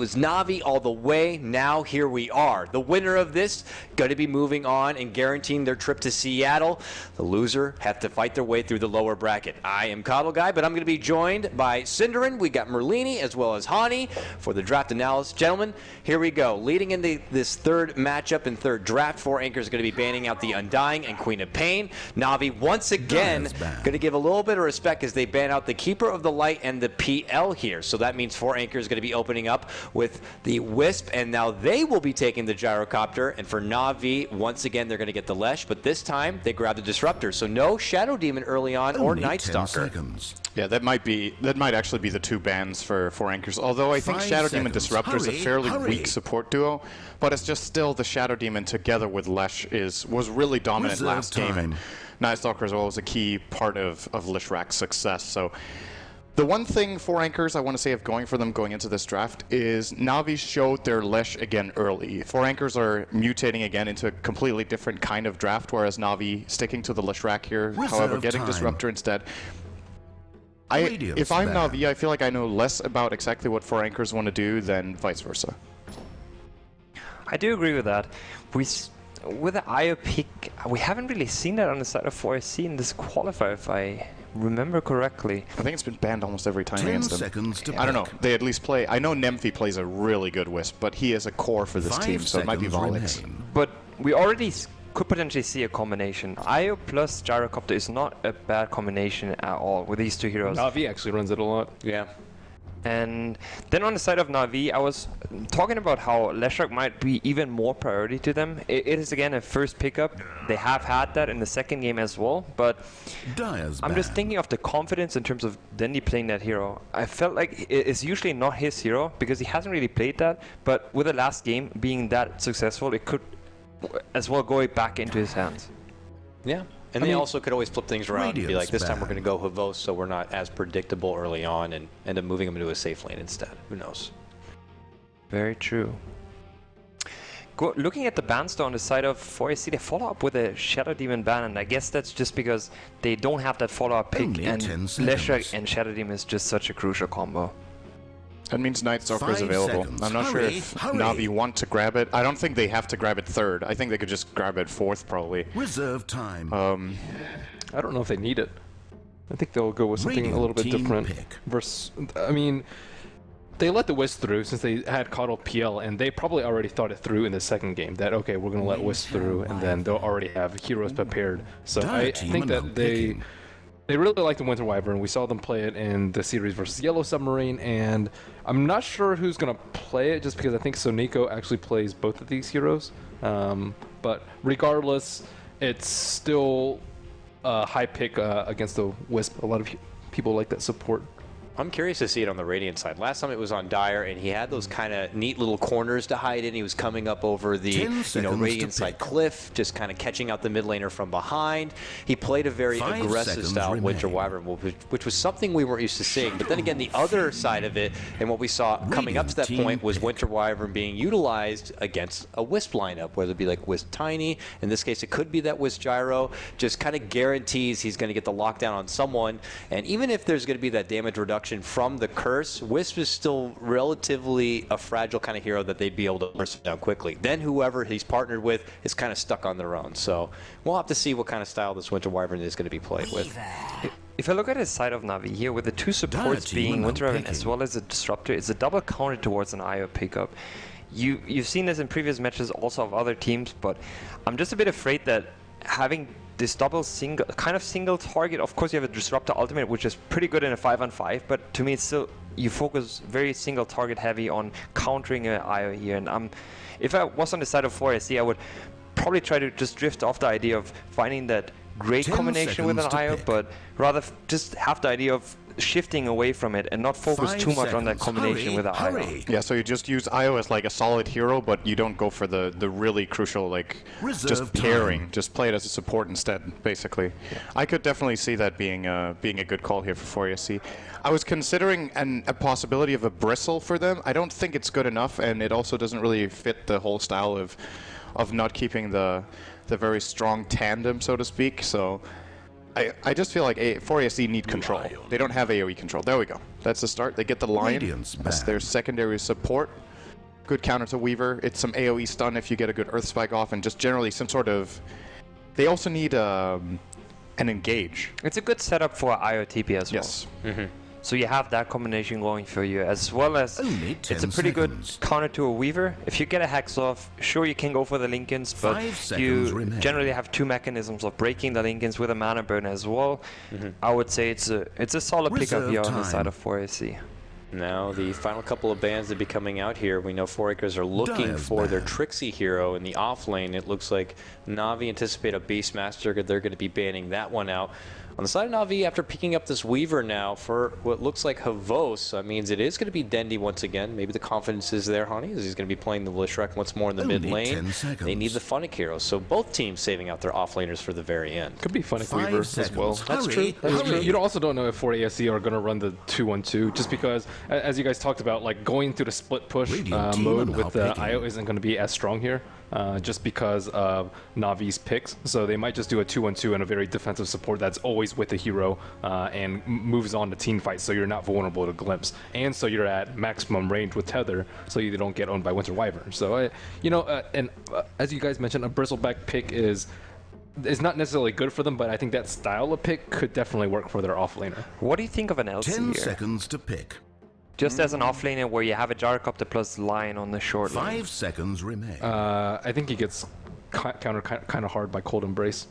was Na'Vi all the way. Now here we are. The winner of this going to be moving on and guaranteeing their trip to Seattle. The loser have to fight their way through the lower bracket. I am Coddle Guy, but I'm going to be joined by Cinderin. We got Merlini as well as Hani for the draft analysis. Gentlemen, here we go. Leading into this third matchup and third draft, 4 Anchors are going to be banning out the Undying and Queen of Pain. Na'Vi once again going to give a little bit of respect as they ban out the Keeper of the Light and the PL here. So that means 4 Anchors going to be opening up with the Wisp, and now they will be taking the Gyrocopter. And for Na'Vi, once again, they're going to get the Lesh, but this time they grab the Disruptor. So no Shadow Demon early on or Night Stalker. Yeah, that might actually be the 2 bans for 4 Anchors. Although I think Shadow Demon Disruptor is a fairly weak support duo, but it's just still the Shadow Demon together with Lesh was really dominant last game, and Night Stalker as well was a key part of Lishrak's success. So the one thing 4 Anchors I want to say of going for them going into this draft is Na'Vi showed their Lesh again early. 4 Anchors are mutating again into a completely different kind of draft, whereas Na'Vi sticking to the Lishrak here, however, getting Disruptor instead. If I'm Na'Vi, I feel like I know less about exactly what 4 Anchors want to do than vice versa. I do agree with that. With the IO pick, we haven't really seen that on the side of 4SC in this qualifier, if I remember correctly. I think it's been banned almost every time against them. I don't know. They at least play. I know Nemphy plays a really good Wisp, but he is a core for this team, so it might be Volix. But we already could potentially see a combination. IO plus Gyrocopter is not a bad combination at all with these 2 heroes. Na'Vi actually runs it a lot. Yeah. And then on the side of Na'Vi, I was talking about how Leshrac might be even more priority to them. It is again a first pickup. They have had that in the second game as well, but I'm just thinking of the confidence in terms of Dendi playing that hero. I felt like it's usually not his hero because he hasn't really played that, but with the last game being that successful, it could as well go back into his hands. Yeah. And they also could always flip things around and be like, this time we're going to go Havos, so we're not as predictable early on, and end up moving them into a safe lane instead. Who knows? Very true. Looking at the bans though on the side of 4SC, they follow up with a Shadow Demon ban, and I guess that's just because they don't have that follow-up pick, and Leshrac and Shadow Demon is just such a crucial combo. That means Night Stalker is available. I'm not sure if Na'Vi want to grab it. I don't think they have to grab it 3rd. I think they could just grab it 4th probably. Reserve time. I don't know if they need it. I think they'll go with something a little bit different. I mean, they let the Wisp through since they had Coddle PL, and they probably already thought it through in the second game. That, okay, we're going to let Wisp through, and then they'll already have heroes prepared. So I think that they really like the Winter Wyvern. We saw them play it in the series versus Yellow Submarine, and I'm not sure who's going to play it just because I think Soniko actually plays both of these heroes. But regardless, it's still a high pick against the Wisp. A lot of people like that support. I'm curious to see it on the Radiant side. Last time it was on Dire, and he had those kind of neat little corners to hide in. He was coming up over the Radiant side cliff, just kind of catching out the mid laner from behind. He played a very aggressive style Winter Wyvern, which was something we weren't used to seeing. But then again, the other side of it, and what we saw coming up to that point, was Winter Wyvern being utilized against a Wisp lineup, whether it be like Wisp Tiny. In this case, it could be that Wisp Gyro. Just kind of guarantees he's going to get the lockdown on someone. And even if there's going to be that damage reduction from the curse, Wisp is still relatively a fragile kind of hero that they'd be able to burst him down quickly. Then whoever he's partnered with is kind of stuck on their own. So we'll have to see what kind of style this Winter Wyvern is going to be played with. If I look at his side of Na'Vi here, with the 2 supports being Winter Wyvern as well as a Disruptor, it's a double counter towards an IO pickup. You've seen this in previous matches also of other teams, but I'm just a bit afraid that having this double single target, of course you have a Disruptor ultimate, which is pretty good in a 5-on-5, but to me it's still, you focus very single target heavy on countering an IO here. And if I was on the side of 4SC, I would probably try to just drift off the idea of finding that great combination with an IO, but rather just have the idea of shifting away from it and not focus too much on that combination with the IO. Yeah, so you just use IO as like a solid hero, but you don't go for the really crucial, like, just pairing. Just play it as a support instead, basically. Yeah. I could definitely see that being a good call here for 4SC. I was considering a possibility of a Bristle for them. I don't think it's good enough, and it also doesn't really fit the whole style of not keeping the very strong tandem, so to speak. So I just feel like 4SC need control. They don't have AoE control. There we go. That's the start. They get the Lion as their secondary support. good counter to Weaver. It's some AoE stun if you get a good Earth Spike off, and just generally some sort of... They also need an engage. It's a good setup for IOTP as well. Yes. So you have that combination going for you, as well as it's a pretty good counter to a Weaver. If you get a Hex off, sure you can go for the Lincolns, but you generally have two mechanisms of breaking the Lincolns with a mana burn as well. I would say it's a solid pickup here on the side of 4AC. Now the final couple of bans that be coming out here, we know 4acres are looking for their Trixie hero in the off lane. It looks like Na'Vi anticipate a Beastmaster, they're going to be banning that one out. On the side of Na'Vi, after picking up this Weaver now for what looks like Havos, that means it is going to be Dendi once again. Maybe the confidence is there, Honey, as he's going to be playing the Lishrak once more in the mid lane. They need the Funnick heroes, so both teams saving out their offlaners for the very end. Could be Funnick Weaver as well. That's true. That's true. You also don't know if 4ASC are going to run the 2-1-2, just because, as you guys talked about, like going through the split push mode with the IO isn't going to be as strong here. Just because of Navi's picks. So they might just do a 2-1-2 and a very defensive support that's always with the hero and moves on to team fights, so you're not vulnerable to Glimpse. And so you're at maximum range with Tether, so you don't get owned by Winter Wyvern. So, as you guys mentioned, a Bristleback pick is not necessarily good for them, but I think that style of pick could definitely work for their offlaner. What do you think of an LC 10 here? seconds to pick. Just as an offlaner where you have a Gyrocopter plus Lion on the short lane. 5 seconds remain. I think he gets countered kind of hard by Cold Embrace.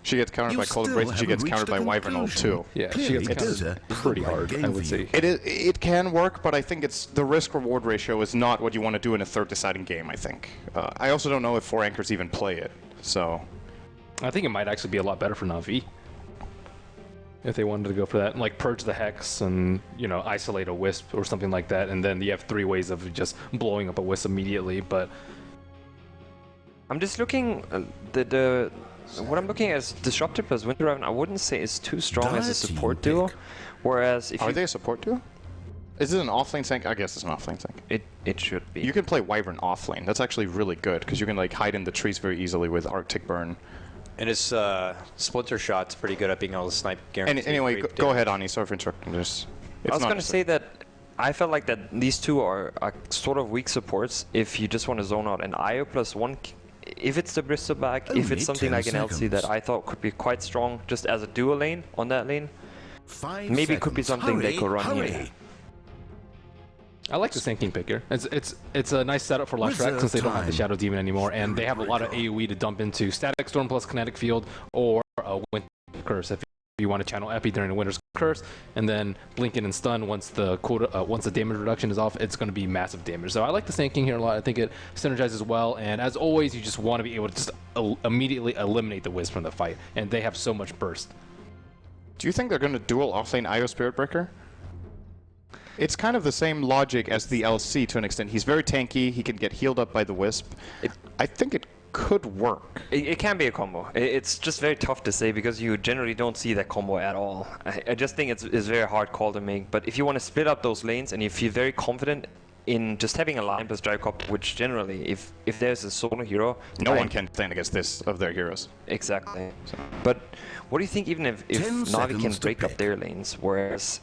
She gets countered by Cold Embrace, and she gets countered by Wyvern ult too. Yeah, she gets countered pretty hard, I would say. It can work, but I think it's the risk-reward ratio is not what you want to do in a third deciding game, I think. I also don't know if 4 anchors even play it, so... I think it might actually be a lot better for Na'Vi if they wanted to go for that, and like purge the Hex and, you know, isolate a Wisp or something like that, and then you have 3 ways of just blowing up a Wisp immediately. But I'm just looking what I'm looking at is Disruptor plus Winter Raven. I wouldn't say is too strong as a support duo. Whereas if Are they a support duo? Is it an offlane tank? I guess it's an offlane tank. it should be. You can play Wyvern offlane. That's actually really good because you can like hide in the trees very easily with Arctic Burn. And his Splinter Shot's pretty good at being able to snipe guaranteed. Anyway, go ahead, Ani. Sorry for interrupting. I was going to say that I felt like that these two are sort of weak supports if you just want to zone out an IO plus 1. If it's the Bristleback, if it's something like an LC that I thought could be quite strong just as a dual lane on that lane, maybe it could be something they could run here. I like the Sand King pick here. It's a nice setup for Lashrak since they don't have the Shadow Demon anymore, and they have a lot of AoE to dump into Static Storm plus Kinetic Field or a Winter Curse if you want to channel Epi during the Winter's Curse, and then blink in and stun once the damage reduction is off. It's going to be massive damage. So I like the Sand King here a lot. I think it synergizes well, and as always, you just want to be able to just immediately eliminate the Wisp from the fight, and they have so much burst. Do you think they're going to dual offlane IO Spirit Breaker? It's kind of the same logic as the LC to an extent. He's very tanky. He can get healed up by the Wisp. I think it could work. It can be a combo. It's just very tough to say because you generally don't see that combo at all. I just think it's very hard call to make. But if you want to split up those lanes and you feel very confident in just having a line plus Gyrocopter, which generally, if there's a solo hero... No one can stand against this of their heroes. Exactly. But what do you think even if Na'Vi can break up their lanes, whereas...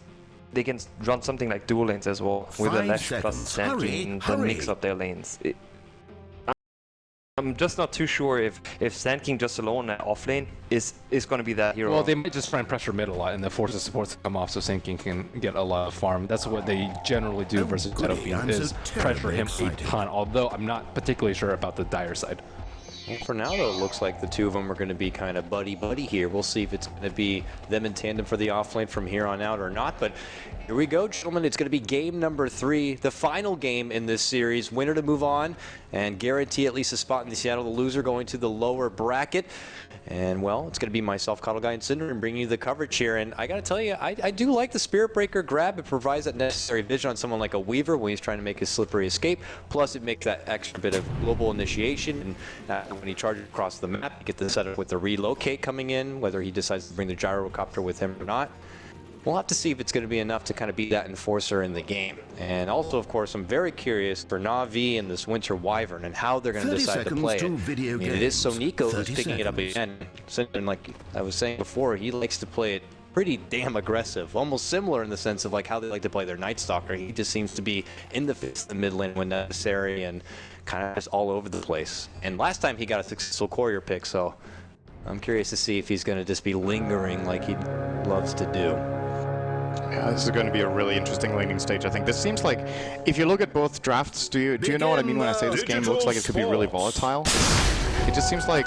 they can run something like dual lanes as well with a Lash plus Sand King and then mix up their lanes. I'm just not too sure if Sand King just alone at off lane is going to be that hero. Well, they might just try and pressure mid a lot and then force the supports to come off so Sand King can get a lot of farm. That's what they generally do versus Shadow Fiend, is pressure him a ton, although I'm not particularly sure about the Dire side. Well, for now, though, it looks like the two of them are going to be kind of buddy-buddy here. We'll see if it's going to be them in tandem for the offlane from here on out or not. But here we go, gentlemen. It's going to be game number 3, the final game in this series. Winner to move on and guarantee at least a spot in the Seattle. The loser going to the lower bracket. And, well, it's going to be myself, Cuddle Guy, and Cinder, and bringing you the coverage here. And I got to tell you, I do like the Spirit Breaker grab. It provides that necessary vision on someone like a Weaver when he's trying to make his slippery escape. Plus, it makes that extra bit of global initiation. And when he charges across the map, you get the setup with the relocate coming in, whether he decides to bring the Gyrocopter with him or not. We'll have to see if it's going to be enough to kind of be that enforcer in the game. And also, of course, I'm very curious for Na'Vi and this Winter Wyvern and how they're going to decide to play it. I mean, it is Soniko who's picking it up again. And like I was saying before, he likes to play it pretty damn aggressive, almost similar in the sense of like how they like to play their Night Stalker. He just seems to be in the face of the mid lane when necessary and kind of just all over the place. And last time he got a successful courier pick, so I'm curious to see if he's going to just be lingering like he loves to do. Yeah, this is going to be a really interesting laning stage, I think. This seems like, if you look at both drafts, do you know what I mean when I say this game looks like it could be really volatile? It just seems like,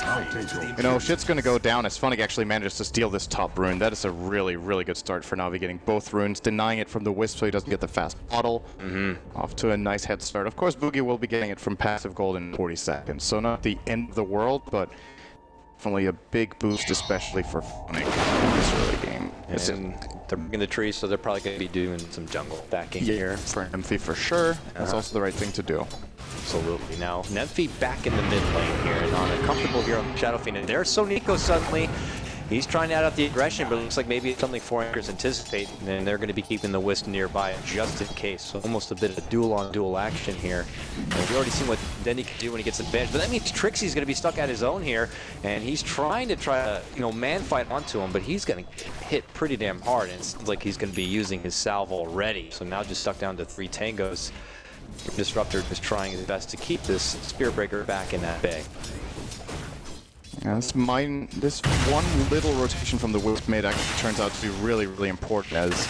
you know, shit's going to go down as Funnick actually manages to steal this top rune. That is a really, really good start for Navi, getting both runes, denying it from the Wisp so he doesn't get the fast bottle. Off to a nice head start. Of course, Boogie will be getting it from passive gold in 40 seconds, so not the end of the world, but definitely a big boost, especially for Funnick in this early game. And they're in the tree, so they're probably going to be doing some jungle backing here. For Nymphy for sure. That's also the right thing to do. Absolutely. Now, Nymphy back in the mid lane here, and on a comfortable hero on Shadow Fiend. And there's Soniko suddenly. He's trying to add out the aggression, but it looks like maybe it's something 4 anchors anticipate, and they're going to be keeping the Wisp nearby just in case. So almost a bit of duel-on-duel action here. And we've already seen what Dendy can do when he gets advantage, but that means Trixie's going to be stuck at his own here, and he's trying to man fight onto him, but he's going to hit pretty damn hard, and it seems like he's going to be using his salve already. So now just stuck down to 3 tangos. Disruptor is trying his best to keep this Spirit Breaker back in that bay. Yeah, this one little rotation from the Wisp mid actually turns out to be really, really important, as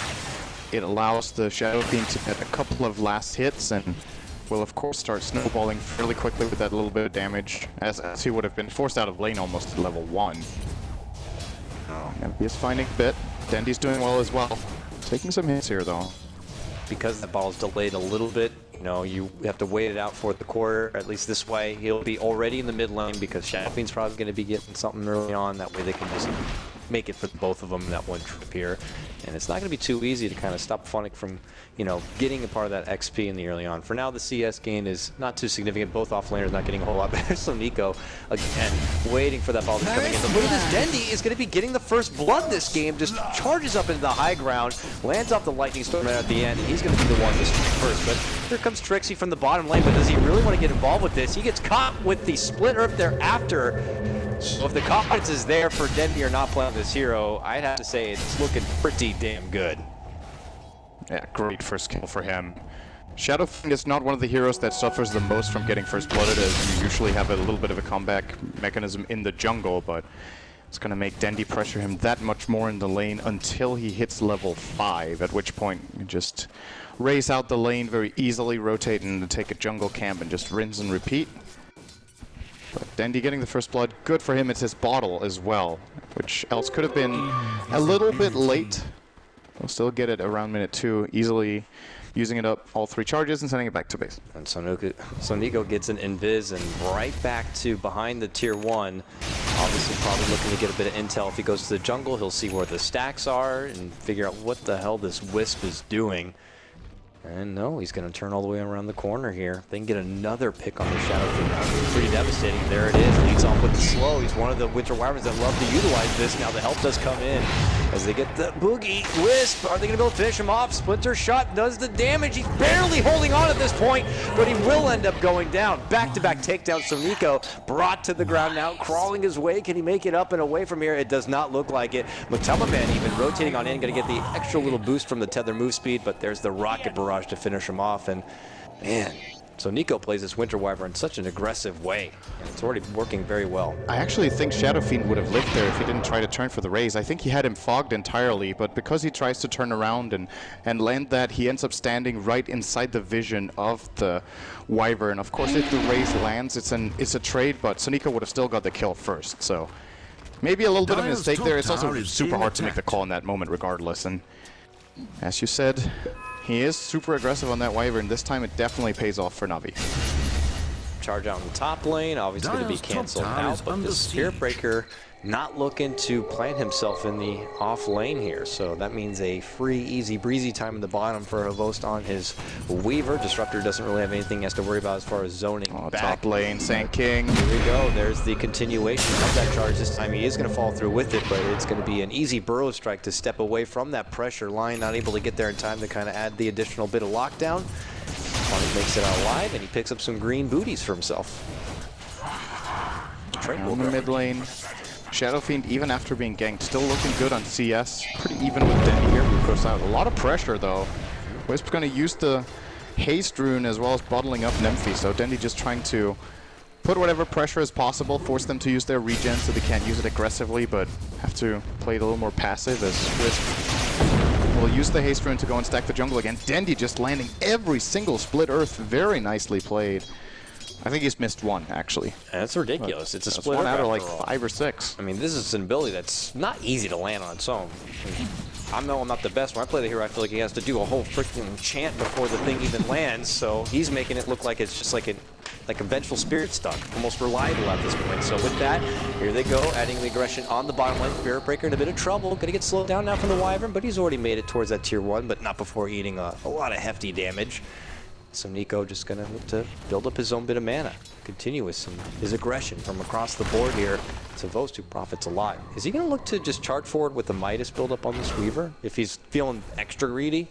it allows the Shadow Fiend to get a couple of last hits and will of course start snowballing fairly quickly with that little bit of damage, as he would have been forced out of lane almost at level 1. He is finding a bit. Dendy's doing well as well. Taking some hits here though. Because the battle's delayed a little bit, you know, you have to wait it out for the quarter. At least this way, he'll be already in the mid lane because Shadow Fiend's probably going to be getting something early on. That way they can just make it for both of them in that one trip here. And it's not going to be too easy to kind of stop Funnick from, you know, getting a part of that XP in the early on. For now, the CS gain is not too significant. Both offlaners not getting a whole lot better. So Nico, again, waiting for that ball to come in. But look at this, Dendy is going to be getting the first blood this game. Just charges up into the high ground, lands off the lightning storm at the end, and he's going to be the one to strike first. But here comes Trixie from the bottom lane, but does he really want to get involved with this? He gets caught with the split up there after. So if the confidence is there for Dendy or not playing this hero, I'd have to say it's looking pretty damn good. Yeah, great first kill for him. Shadow Fiend is not one of the heroes that suffers the most from getting first blooded, as you usually have a little bit of a comeback mechanism in the jungle, but it's going to make Dendy pressure him that much more in the lane until he hits level 5, at which point you just race out the lane very easily, rotate and take a jungle camp and just rinse and repeat. But Dendy getting the first blood, good for him. It's his bottle as well, which else could have been a little bit late. He'll still get it around minute 2, easily using it up all 3 charges and sending it back to base. And Soniko gets an invis and right back to behind the tier 1. Obviously probably looking to get a bit of intel. If he goes to the jungle, he'll see where the stacks are and figure out what the hell this Wisp is doing. And no, he's going to turn all the way around the corner here. They can get another pick on the Shadow Fiend. Pretty devastating. There it is. Leads off with the slow. He's one of the Winter Wyverns that love to utilize this. Now the help does come in as they get the Boogie. Wisp, are they going to be able to finish him off? Splinter Shot does the damage. He's barely holding on at this point, but he will end up going down. Back-to-back takedown. Soniko brought to the ground now, crawling his way. Can he make it up and away from here? It does not look like it. Matamaman even rotating on in, going to get the extra little boost from the tether move speed, but there's the Rocket Barrage to finish him off. And man, so Nico plays this Winter Wyvern in such an aggressive way, and it's already working very well. I actually think Shadow Fiend would have lived there if he didn't try to turn for the raise. I think he had him fogged entirely, but because he tries to turn around and land that, he ends up standing right inside the vision of the Wyvern. Of course, if the raise lands, it's a trade, but Soniko would have still got the kill first. So maybe a little bit of a mistake there. It's also super hard to make the call in that moment regardless. And as you said, he is super aggressive on that Wyvern. This time it definitely pays off for Navi. Charge out in the top lane, obviously going to be canceled out, but the Spirit Breaker not looking to plant himself in the off lane here. So that means a free, easy, breezy time in the bottom for Havost on his Weaver. Disruptor doesn't really have anything he has to worry about as far as zoning back. Top lane, Sand King. Here we go. There's the continuation of that charge. This time he is going to fall through with it, but it's going to be an easy burrow strike to step away from that pressure line. Not able to get there in time to kind of add the additional bit of lockdown. Funnick makes it out alive, and he picks up some green booties for himself. On the mid lane. Shadow Fiend, even after being ganked, still looking good on CS. Pretty even with Dendy here. He goes out. A lot of pressure though. Wisp's going to use the Haste Rune as well as bottling up Nymphy. So Dendy just trying to put whatever pressure as possible, force them to use their regen so they can't use it aggressively, but have to play it a little more passive as Wisp will use the Haste Rune to go and stack the jungle again. Dendy just landing every single split earth. Very nicely played. I think he's missed one, actually. That's ridiculous. It's a That's split one out of like all. 5 or 6. I mean, this is an ability that's not easy to land on its own. I know I'm not the best. When I play the hero, I feel like he has to do a whole freaking chant before the thing even lands, so he's making it look like it's just like a vengeful spirit stuck, almost reliable at this point. So with that, here they go, adding the aggression on the bottom lane. Spirit Breaker in a bit of trouble. Gonna get slowed down now from the Wyvern, but he's already made it towards that tier 1, but not before eating a lot of hefty damage. So Nico just gonna look to build up his own bit of mana. Continue with his aggression from across the board here. Vost, who profits a lot. Is he gonna look to just charge forward with the Midas build up on this Weaver if he's feeling extra greedy?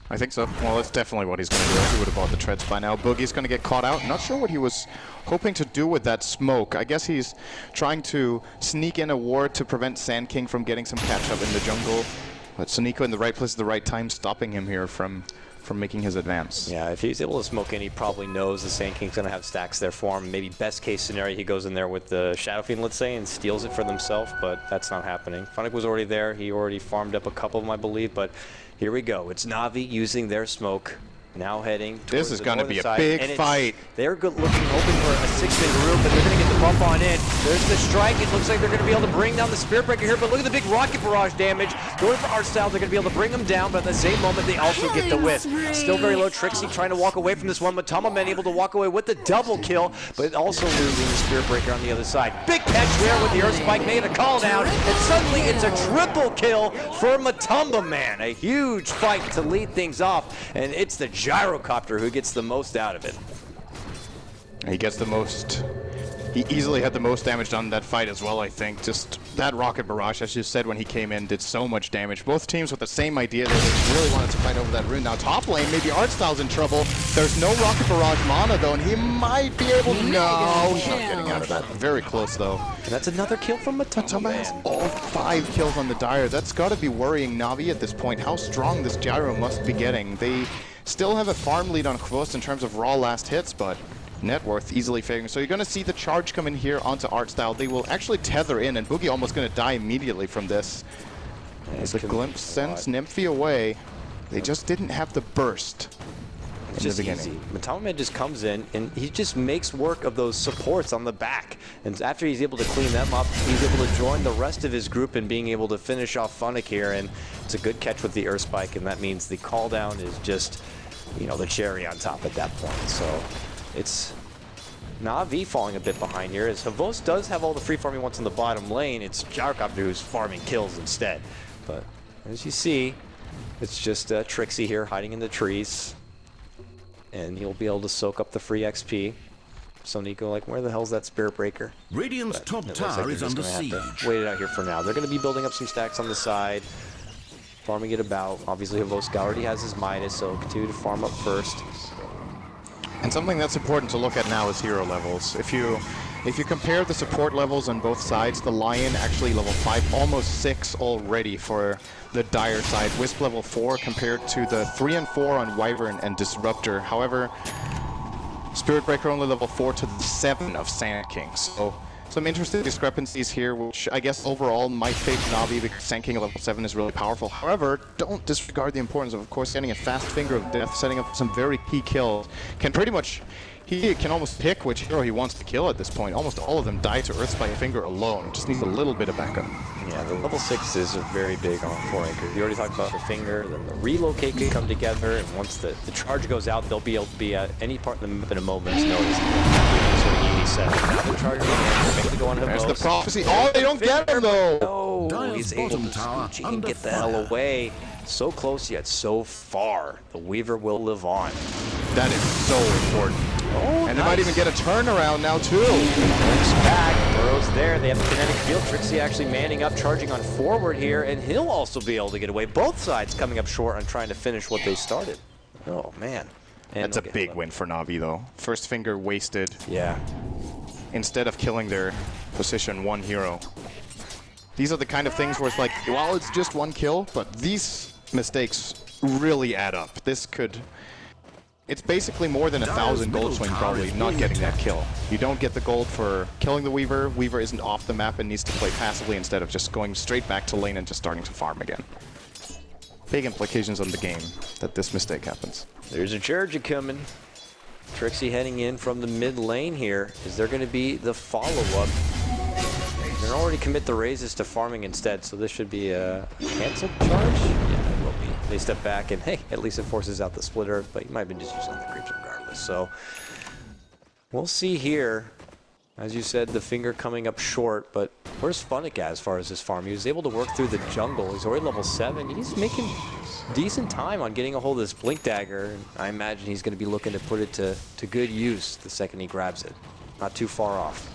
I think so. Well, that's definitely what he's going to do. He would have bought the treads by now. Boogie's going to get caught out. Not sure what he was hoping to do with that smoke. I guess he's trying to sneak in a ward to prevent Sand King from getting some catch-up in the jungle. But Nico in the right place at the right time, stopping him here from making his advance. Yeah, if he's able to smoke in, he probably knows the Sand King's going to have stacks there for him. Maybe best case scenario, he goes in there with the Shadow Fiend, let's say, and steals it for himself, but that's not happening. Funnick was already there. He already farmed up a couple of them, I believe, but here we go. It's Na'Vi using their smoke. Now heading towards This is going to be a side, big and fight. They're hoping for a 6-man room, but they're going to get the bump on in. There's the strike. It looks like they're going to be able to bring down the Spirit Breaker here, but look at the big rocket barrage damage. Going for Art Styles, they're going to be able to bring them down, but at the same moment, they also get the Wisp. Still very low. Trixie trying to walk away from this one. Matama able to walk away with the double kill, but also losing the Spirit Breaker on the other side. Big catch there with the Earth Spike, made a call down, and suddenly it's a triple kill for Matumba Man. A huge fight to lead things off, and it's the Gyrocopter who gets the most out of it. He gets the most. He easily had the most damage done in that fight as well, I think. Just that rocket barrage, as you said when he came in, did so much damage. Both teams with the same idea. They really wanted to fight over that rune. Now top lane, maybe Artstyle's in trouble. There's no rocket barrage mana though, and he might be able to. No, he's not getting out of that. Very close though. And that's another kill from Matuma has all 5 kills on the Dire. That's got to be worrying Na'Vi at this point. How strong this Gyro must be getting. They still have a farm lead on Kvothe in terms of raw last hits, but net worth easily favoring. So you're going to see the charge come in here onto Artstyle. They will actually tether in, and Boogie almost going to die immediately from this. As the glimpse sends Nymphy away, they just didn't have the burst. It's just easy. Matama just comes in and he just makes work of those supports on the back. And after he's able to clean them up, he's able to join the rest of his group in being able to finish off Funnick here. And it's a good catch with the Earth Spike, and that means the call down is just, you know, the cherry on top at that point. So it's Na'Vi falling a bit behind here, as Havos does have all the free farming wants in the bottom lane. It's Gyrocopter who's farming kills instead. But as you see, it's just Trixie here hiding in the trees. And he'll be able to soak up the free XP. So Nico, like, where the hell's that Spirit Breaker? Radiant's top tower is under siege. Wait it out here for now. They're going to be building up some stacks on the side, farming it about. Obviously, Havoska already has his Midas, so continue to farm up first. And something that's important to look at now is hero levels. If you compare the support levels on both sides, the Lion actually level 5, almost 6 already for the Dire side. Wisp level 4 compared to the 3 and 4 on Wyvern and Disruptor. However, Spirit Breaker only level 4 to the 7 of Sand King. So some interesting discrepancies here, which I guess overall might favor Na'Vi because Sand King level 7 is really powerful. However, don't disregard the importance of course, getting a fast finger of death, setting up some very key kills. Can pretty much, he can almost pick which hero he wants to kill at this point. Almost all of them die to Earth by a finger alone. Just needs a little bit of backup. Yeah, the level 6s are very big on 4 anchor. You already talked about the finger, then the relocate can come together, and once the charge goes out, they'll be able to be at any part of the map in a moment's notice. Sort of easy set. Now the charge will make it go on Havos. There's the prophecy. Oh, they don't get him though! No, he's able to scooch and get the hell away. So close yet so far. The Weaver will live on. That is so important. Oh, and they might even get a turnaround now too. Looks back, Burrow's there. They have the kinetic field. Trixie actually manning up, charging on forward here, and he'll also be able to get away. Both sides coming up short on trying to finish what they started. Oh man. And that's a big win for Na'Vi though. First finger wasted. Yeah. instead of killing their position 1 hero. These are the kind of things where it's like, well, it's just 1 kill, but these mistakes really add up. This could... It's basically more than 1,000 gold swing probably not getting that kill. You don't get the gold for killing the Weaver. Weaver isn't off the map and needs to play passively instead of just going straight back to lane and just starting to farm again. Big implications on the game that this mistake happens. There's a charge coming. Trixie heading in from the mid lane here. Is there going to be the follow-up? They're already commit the raises to farming instead, so this should be a canceled charge? Yeah, it will be. They step back and, hey, at least it forces out the splitter, but you might have been just using the creeps regardless. So we'll see here. As you said, the finger coming up short, but where's Funnick at as far as his farm? He was able to work through the jungle. He's already level 7. He's making decent time on getting a hold of this Blink Dagger. And I imagine he's going to be looking to put it to good use the second he grabs it. Not too far off.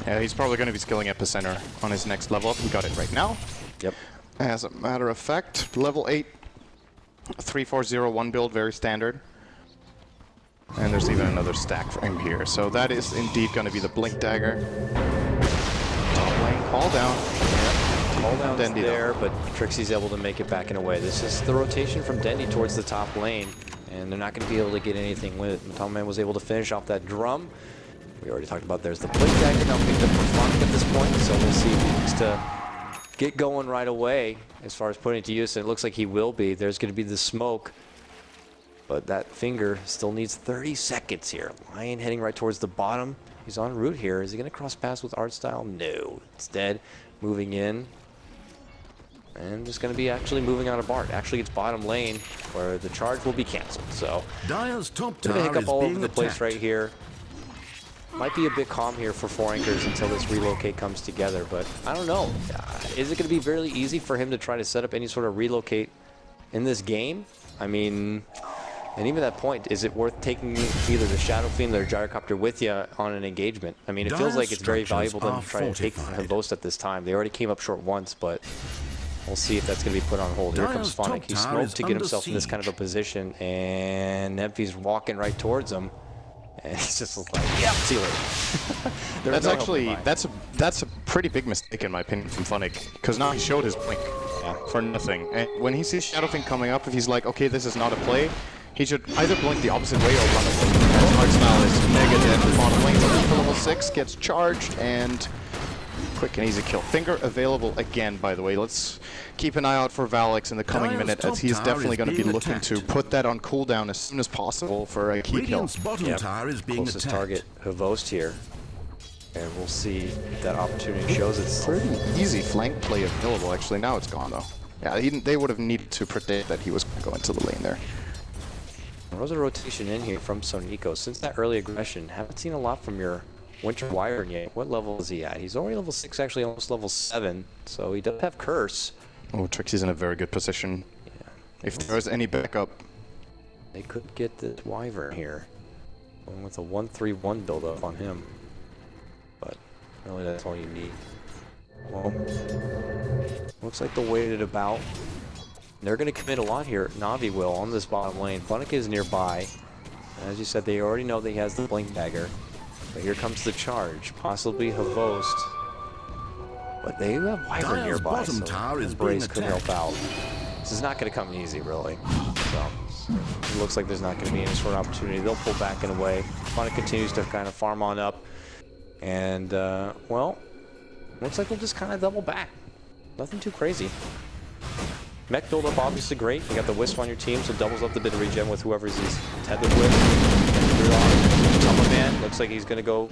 Yeah, he's probably going to be skilling Epicenter on his next level up. He got it right now. Yep. As a matter of fact, level 8, 3-4-0-1 build, very standard. And there's even another stack for him here. So that is indeed going to be the Blink Dagger. Top lane, call down. Call down there, but Trixie's able to make it back and away. This is the rotation from Dendy towards the top lane, and they're not going to be able to get anything with it. Matamaman was able to finish off that drum. We already talked about there's the Blink Dagger now picked up for Funnick at this point, so we'll see if he needs to get going right away as far as putting it to use, and it looks like he will be. There's going to be the smoke, but that finger still needs 30 seconds here. Lion heading right towards the bottom. He's en route here. Is he going to cross paths with Artstyle? No. Instead, moving in. And just going to be actually moving out of Bart. Actually, it's bottom lane where the charge will be canceled. So, Dire's top going to tower hiccup is all over being the place attacked. right here. Might be a bit calm here for 4 anchors until this relocate comes together, but I don't know. Is it going to be very easy for him to try to set up any sort of relocate in this game? I mean, and even at that point, is it worth taking either the Shadow Fiend or Gyrocopter with you on an engagement? I mean, it feels like it's very valuable to try to take the Boast at this time. They already came up short once, but we'll see if that's going to be put on hold. Here comes Funnick. He smoked to get himself in this kind of a position, and Nemphy's walking right towards him. And he's just like, yeah, see you later. That's actually, that's a pretty big mistake in my opinion from Funnick, because now he showed his blink for nothing. And when he sees Shadowfiend coming up, if he's like, okay, this is not a play, he should either blink the opposite way or run away. As Artstyle is mega dead. Bottom lane for level 6 gets charged, and quick and easy kill. Finger available again, by the way. Let's keep an eye out for Valix in the coming minute, as he's definitely going to be looking to put that on cooldown as soon as possible for a key kill. Bottom tower is being Closest attacked. target, Havost here. And we'll see if that opportunity shows itself. Pretty easy flank play available, actually. Now it's gone, though. Yeah, they would have needed to predict that he was going to go into the lane there. There was a rotation in here from Sonico. Since that early aggression, haven't seen a lot from your Winter Wyvern yet. What level is he at? He's already level 6, actually almost level 7. So he does have Curse. Oh, Trixie's in a very good position. Yeah. If there was any backup. They could get this Wyvern here. Going with a 1-3-1 build-up on him. But really that's all you need. Well, looks like they'll wait it about. They're going to commit a lot here. Na'Vi will on this bottom lane. Funnick is nearby. As you said, they already know that he has the Blink Dagger. But here comes the charge. Possibly Havost. But they have Wyvern nearby, so Braze could help out. This is not going to come easy, really. So it looks like there's not going to be any sort of opportunity. They'll pull back and away. Funnick continues to kind of farm on up. And, well, looks like they'll just kind of double back. Nothing too crazy. Mech build-up obviously great. You got the Wisp on your team, so doubles up the bit of regen with whoever he's tethered with. Man looks like he's going to go,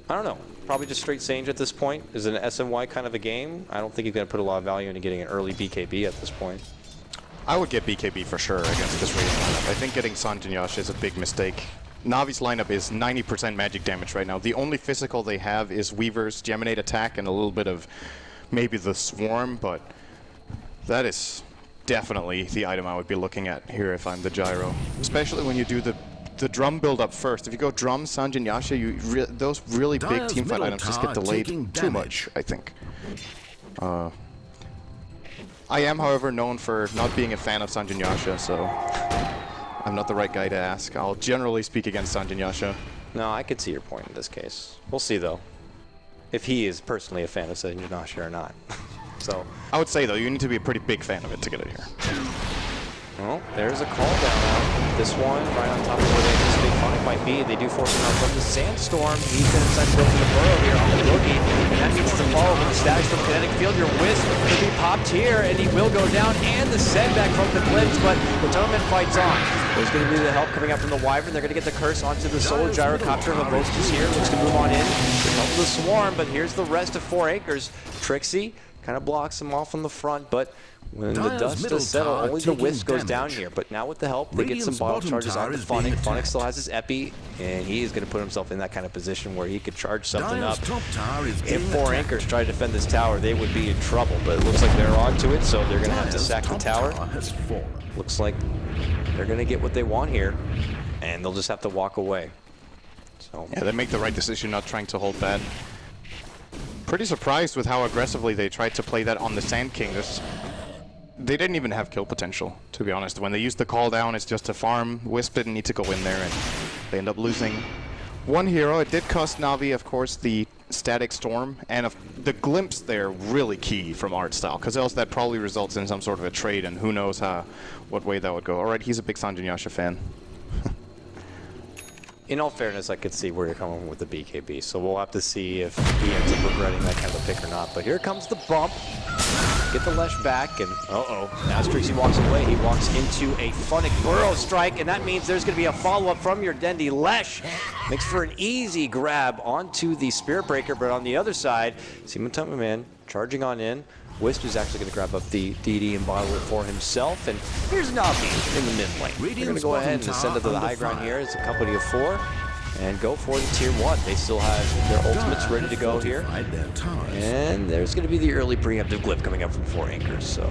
I don't know, probably just straight Sage at this point. Is it an SMY kind of a game? I don't think he's going to put a lot of value into getting an early BKB at this point. I would get BKB for sure against this Radiant lineup. I think getting Sanjin Yasha is a big mistake. Navi's lineup is 90% magic damage right now. The only physical they have is Weaver's Geminate attack and a little bit of maybe the Swarm, but that is definitely the item I would be looking at here if I'm the Gyro. Especially when you do the drum build up first. If you go drum, Sanjin Yasha, those really big teamfight items just get delayed too much, I think. I am, however, known for not being a fan of Sanjin Yasha, so I'm not the right guy to ask. I'll generally speak against Sanjin Yasha. No, I could see your point in this case. We'll see, though, if he is personally a fan of TheNewMeta or not. So I would say, though, you need to be a pretty big fan of it to get it here. well, there's a call down. This one right on top of where they anticipate Funnick might be. They do force him out from the Sandstorm. He's been inside the building the burrow here on the boogie. And that means to follow with the statics from Kinetic Field. Your Wisp could be popped here, and he will go down. And the setback from the Glimpse, but the tournament fights on. There's going to be the help coming out from the Wyvern. They're going to get the curse onto the Solar Gyrocopter. Havost is here. Looks to move on in. With help of the Swarm, but here's the rest of 4 Anchors. Trixie kind of blocks him off on the front, but when the dust does settle, only the Wisp goes down here. But now with the help, they get some bottle charges onto Funnick. Funnick still has his Epi, and he is going to put himself in that kind of position where he could charge something up. If 4 Anchors try to defend this tower, they would be in trouble. But it looks like they're onto it, so they're going to have to sack the tower. Looks like they're going to get what they want here, and they'll just have to walk away. So yeah, they make the right decision not trying to hold that. Pretty surprised with how aggressively they tried to play that on the Sand King. They didn't even have kill potential, to be honest. When they used the call down, it's just a farm. Wisp didn't need to go in there, and they end up losing one hero. It did cost Na'Vi, of course, the Static Storm, and the Glimpse there really key from art style, because else that probably results in some sort of a trade, and who knows what way that would go. All right, he's a big Sanjin Yasha fan. in all fairness, I could see where you're coming with the BKB, so we'll have to see if he ends up regretting that kind of a pick or not. But here comes the bump. Get the Lesh back, and now as Trixie walks away, he walks into a Funnick Burrow Strike, and that means there's going to be a follow-up from your Dendi. Lesh makes for an easy grab onto the Spirit Breaker, but on the other side, TheNewMeta charging on in. Wisp is actually going to grab up the DD and bottle it for himself, and here's Na'Vi in the mid lane. They're going to go ahead and ascend up to the high ground here as a company of 4 and go for the tier 1. They still have their ultimates ready to go here, and there's going to be the early preemptive Glyph coming up from 4 Anchors, so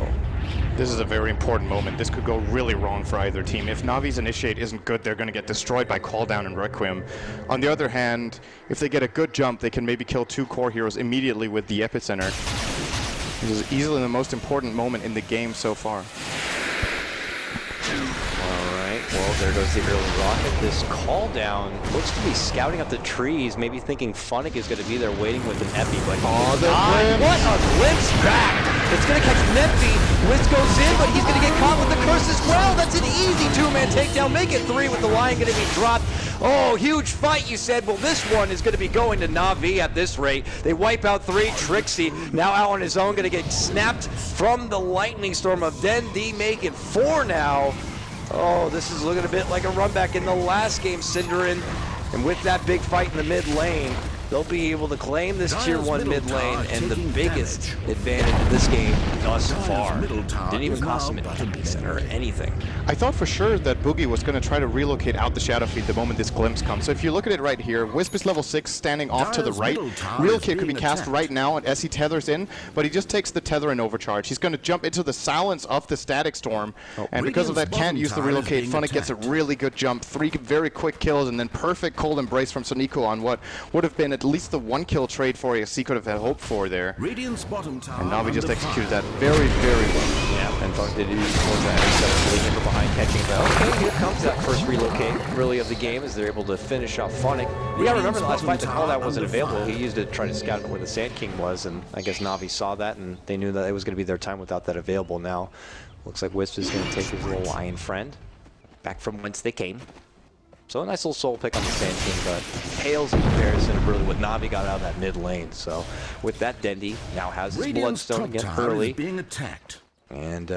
this is a very important moment. This could go really wrong for either team. If Na'Vi's Initiate isn't good, they're going to get destroyed by Call Down and Requiem. On the other hand, if they get a good jump, they can maybe kill 2 core heroes immediately with the Epicenter. This is easily the most important moment in the game so far. Alright, well, there goes the early rocket. This Call Down looks to be scouting up the trees, maybe thinking Funnick is going to be there waiting with an Epi, but what a glimpse back! It's going to catch Nemphy. Wisp goes in, but he's going to get caught with the curse as well. That's an easy 2-man takedown. Make it 3 with the Lion going to be dropped. Oh, huge fight, you said. Well, this one is going to be going to Na'Vi at this rate. They wipe out 3. Trixie now out on his own, going to get snapped from the lightning storm of Dendi. Make it 4 now. Oh, this is looking a bit like a run back in the last game, Cinderin. And with that big fight in the mid lane, they'll be able to claim this tier 1 mid lane, and the biggest advantage of this game thus far. Didn't even cost him an Epicenter or anything. I thought for sure that Boogie was going to try to relocate out the Shadow Feed the moment this glimpse comes. So if you look at it right here, Wisp is level 6, standing off to the right. Relocate could be cast right now as he tethers in, but he just takes the tether and overcharge. He's going to jump into the silence of the Static Storm, and because of that can't use the relocate. Funnick gets a really good jump, 3 very quick kills, and then perfect cold embrace from Sonico on what would have been at least the 1-kill trade for us he could have had hoped for there. And Na'Vi just executed that very, very well. Yeah, and Funnick did use that behind catching that. Okay, here comes that first relocate really of the game as they're able to finish off Funnick. We gotta remember the last fight, the call that wasn't available. He used it to try to scout where the Sand King was, and I guess Na'Vi saw that and they knew that it was going to be their time without that available. Now looks like Wisp is going to take his little lion friend back from whence they came. So a nice little soul pick on the Sand King, but pales in comparison to really what Na'Vi got out of that mid lane. So with that, Dendi now has his Bloodstone again early. And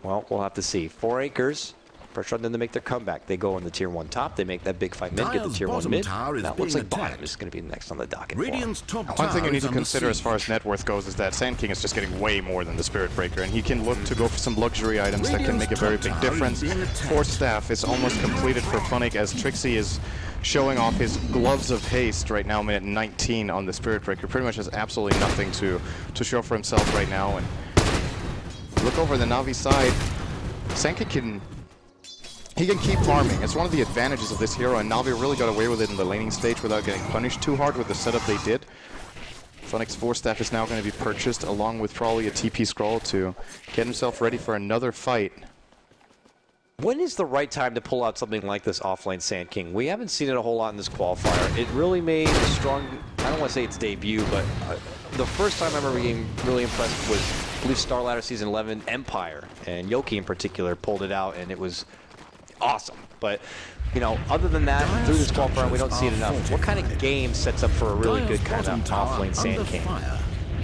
well, we'll have to see. 4 Anchors, pressure on them to make their comeback. They go on the tier 1 top, they make that big fight mid, get the tier 1 mid. Now it looks like bottom is going to be next on the docket. One thing you need to consider as far as net worth goes is that Sand King is just getting way more than the Spirit Breaker, and he can look to go for some luxury items that can make a very big difference. Force Staff is almost completed for Funnick as Trixie is showing off his Gloves of Haste right now, minute 19 on the Spirit Breaker. Pretty much has absolutely nothing to show for himself right now. And look over the Na'Vi side, Sand King can keep farming. It's one of the advantages of this hero, and Na'Vi really got away with it in the laning stage without getting punished too hard with the setup they did. Funnick's Force Staff is now going to be purchased, along with probably a TP scroll to get himself ready for another fight. When is the right time to pull out something like this offlane Sand King? We haven't seen it a whole lot in this qualifier. It really made a strong, I don't want to say its debut, but the first time I remember being really impressed was, I believe, Star Ladder Season 11 Empire, and Yoki in particular pulled it out, and it was awesome. But, you know, other than that, through this qualifier, we don't see it enough. What kind of game sets up for a really good kind of offlane Sand King?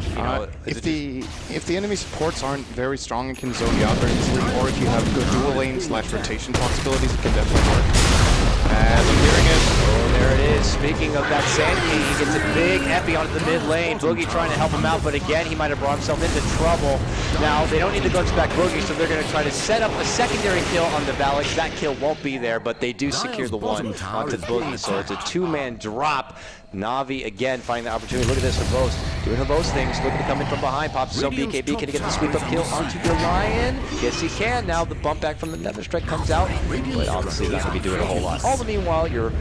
You know, if the enemy supports aren't very strong and can zone you out very easily, or if you have good dual lane / rotation possibilities, it can definitely work. As I'm hearing it. Oh, there it is. Speaking of that Sand King, he gets a big epi onto the mid lane. Boogie trying to help him out, but again, he might have brought himself into trouble. Now, they don't need the guns back Boogie, so they're going to try to set up a secondary kill on the Valix. That kill won't be there, but they do secure the one onto Boogie, so it's a two-man drop. Na'Vi again finding the opportunity. Look at this, Havost doing Havost things, looking to come in from behind. Pops his own BKB. Can he get the sweep up kill onto the Lion? Yes, he can. Now the bump back from the Nether Strike comes out, but obviously he's going to be doing a whole lot. All the meanwhile, you're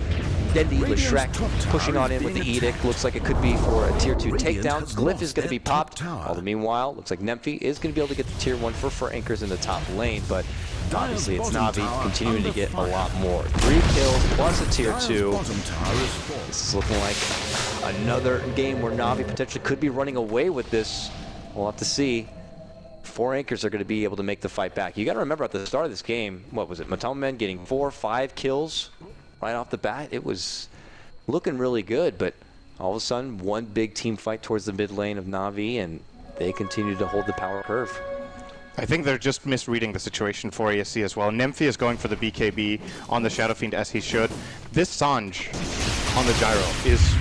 Dendi with Shrek pushing on in with the Edict. Looks like it could be for a tier 2 takedown. Glyph is going to be popped. All the meanwhile, looks like Nemphy is going to be able to get the tier 1 for Anchors in the top lane, but obviously it's Na'Vi continuing to get a lot more. 3 kills plus a tier 2. This is looking like another game where Na'Vi potentially could be running away with this. We'll have to see. 4 Anchors are going to be able to make the fight back. You got to remember at the start of this game, what was it? Matoma getting 4 or 5 kills right off the bat. It was looking really good, but all of a sudden, one big team fight towards the mid lane of Na'Vi, and they continue to hold the power curve. I think they're just misreading the situation for ASC as well. Nemphy is going for the BKB on the Shadow Fiend as he should. This Sanj on the Gyro is,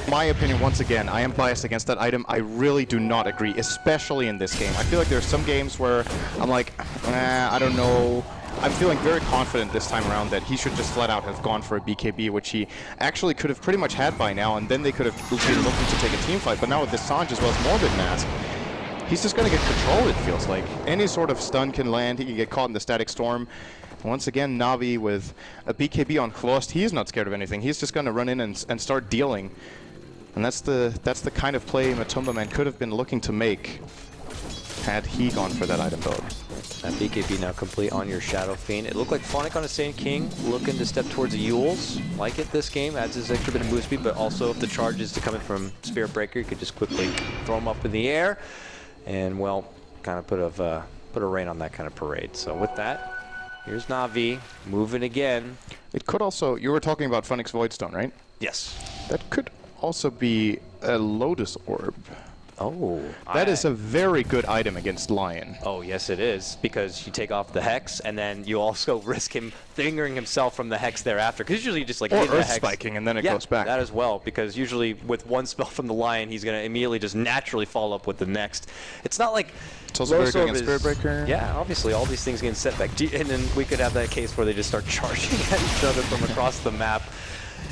my opinion, once again, I am biased against that item. I really do not agree, especially in this game. I feel like there are some games where I'm like, I don't know. I'm feeling very confident this time around that he should just flat out have gone for a BKB, which he actually could have pretty much had by now, and then they could have been looking to take a team fight. But now with this Sanj as well as Morbid Mask, he's just going to get control, it feels like. Any sort of stun can land. He can get caught in the Static Storm. Once again, Na'Vi with a BKB on Klost. He's not scared of anything. He's just going to run in and start dealing. And that's the kind of play Matumba Man could have been looking to make had he gone for that item build. That BKB now complete on your Shadow Fiend. It looked like Phonic on a Sand King, looking to step towards the Yules. Like it this game, adds his extra bit of move speed, but also if the charge is to come in from Spirit Breaker, you could just quickly throw him up in the air and, well, kind of put a rein on that kind of parade. So with that, here's Na'Vi moving again. It could also, you were talking about Phoenix Voidstone, right? Yes. That could also be a Lotus Orb. Oh. That is a very good item against Lion. Oh, yes it is, because you take off the Hex, and then you also risk him fingering himself from the Hex thereafter, because usually you just like... Or leave the Earth Hex. Spiking, and then it goes back. That as well, because usually with one spell from the Lion, he's going to immediately just naturally follow up with the next. It's not like... It's also very good against Spirit Breaker. Yeah, obviously, all these things getting set back. And then we could have that case where they just start charging at each other from across the map,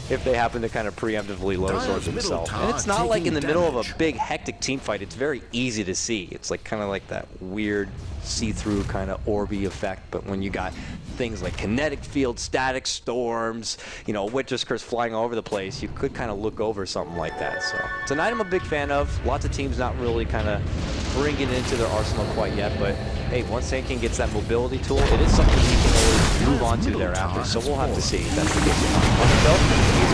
if they happen to kind of preemptively Lotus Orb themselves. And it's not like in the middle of a big hectic team fight. It's very easy to see. It's like kind of like that weird see-through kind of orby effect. But when you got things like kinetic field, static storms, you know, Witch's Curse flying all over the place, you could kind of look over something like that. So it's an item I'm a big fan of. Lots of teams not really kind of bringing it into their arsenal quite yet. But hey, once Sand King gets that mobility tool, it is something he can always move on to thereafter. So we'll have to see. That's the case. He's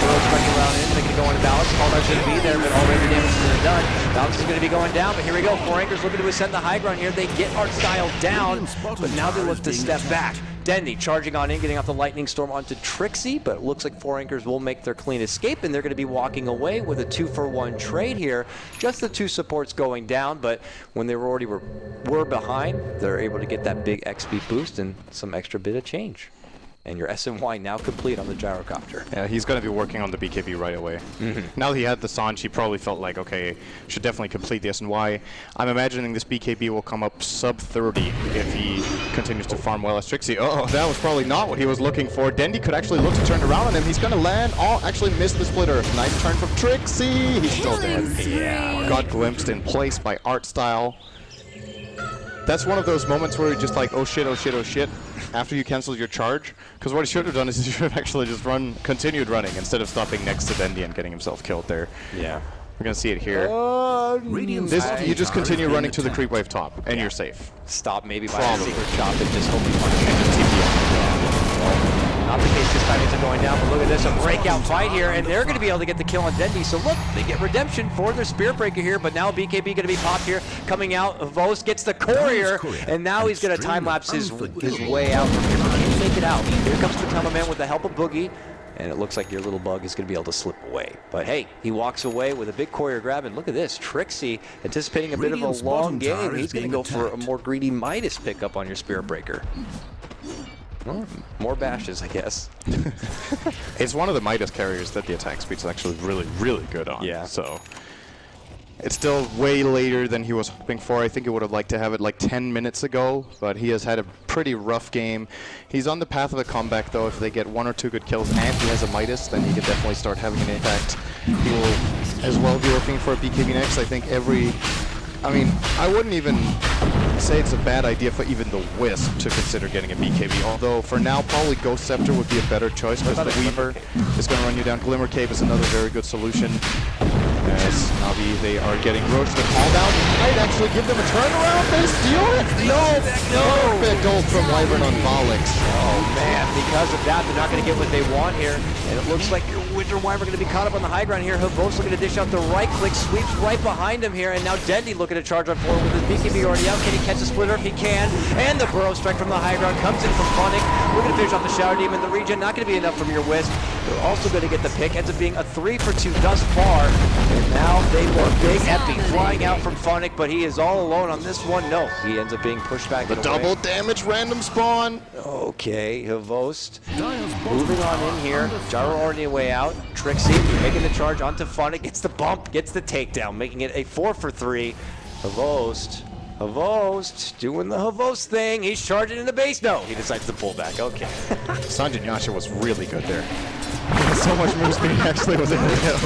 going to be specking around in, thinking to go into Balance. Callnar's going to be there, but already the damage is done. Balance is going to be going down, but here we go. 4 Anchors looking to ascend the high ground here. They get Art Style down, but now they look to step back. Dendi charging on in, getting off the Lightning Storm onto Trixie, but it looks like 4 Anchors will make their clean escape, and they're going to be walking away with a 2-for-1 trade here. Just the 2 supports going down, but when they were behind, they're able to get that big XP boost and some extra bit of change. And your SMY now complete on the Gyrocopter. Yeah, he's going to be working on the BKB right away. Now that he had the Sanj, he probably felt like, okay, should definitely complete the SNY. I'm imagining this BKB will come up sub-30 if he continues to farm well as Trixie. Oh, that was probably not what he was looking for. Dendi could actually look to turn around on him. He's going to land. Oh, actually missed the splitter. Nice turn from Trixie. He's still dead. Yeah, got glimpsed in place by Art Style. That's one of those moments where you're just like, oh shit, oh shit, oh shit, after you cancel your charge. Because what he should have done is he should have actually just continued running instead of stopping next to Dendi and getting himself killed there. Yeah. We're going to see it here. You just continue running to the creep wave top, and you're safe. Stop maybe by a secret shop and just hope you find Not the case this time. It's going down, but look at this, a breakout fight here, and they're going to be able to get the kill on Dendy. So look, they get redemption for their Spirit Breaker here, but now BKB going to be popped here. Coming out, Vos gets the courier, and now he's going to time-lapse his way out from here. But can he make it out? Here comes the Tama with the help of Boogie. And it looks like your little bug is going to be able to slip away. But hey, he walks away with a big courier grab, and look at this. Trixie anticipating a bit of a long game. He's going to go for a more greedy Midas pickup on your Spirit Breaker. Well, more bashes, I guess. It's one of the Midas carriers that the attack speed's actually really, really good on. Yeah. So it's still way later than he was hoping for. I think he would have liked to have it like 10 minutes ago, but he has had a pretty rough game. He's on the path of a comeback, though. If they get 1 or 2 good kills and he has a Midas, then he can definitely start having an impact. He will as well be looking for a BKB next. I think I mean, I wouldn't even say it's a bad idea for even the Wisp to consider getting a BKB, although for now probably Ghost Scepter would be a better choice because the Weaver is going to run you down. Glimmer Cave is another very good solution. As Navi, they are getting roached and called out. Might actually give them a turnaround. They steal it. No. Perfect ult from Wyvern on Volix. Oh man, because of that, they're not going to get what they want here. And it looks like your Winter Wyvern going to be caught up on the high ground here. Havos looking to dish out the right click, sweeps right behind him here. And now Dendy looking to charge on forward with his BKB already out. Can he catch the splitter if he can? And the Burrow Strike from the high ground comes in from Funnick. We're going to finish off the Shadow Demon. The regen not going to be enough from your Wisp. They're also going to get the pick. Ends up being a 3 for 2 thus far. And now they will big Epi flying out from Funnick, but he is all alone on this one. No, he ends up being pushed back. The double damage random spawn. Okay, Havost moving on in here. Gyro already way out. Trixie making the charge onto Funnick. Gets the bump, gets the takedown, making it a 4 for 3. Havost doing the Havost thing. He's charging in the base. No, he decides to pull back. Okay. Sanjin Yasha was really good there. So much move speed actually was in the hill.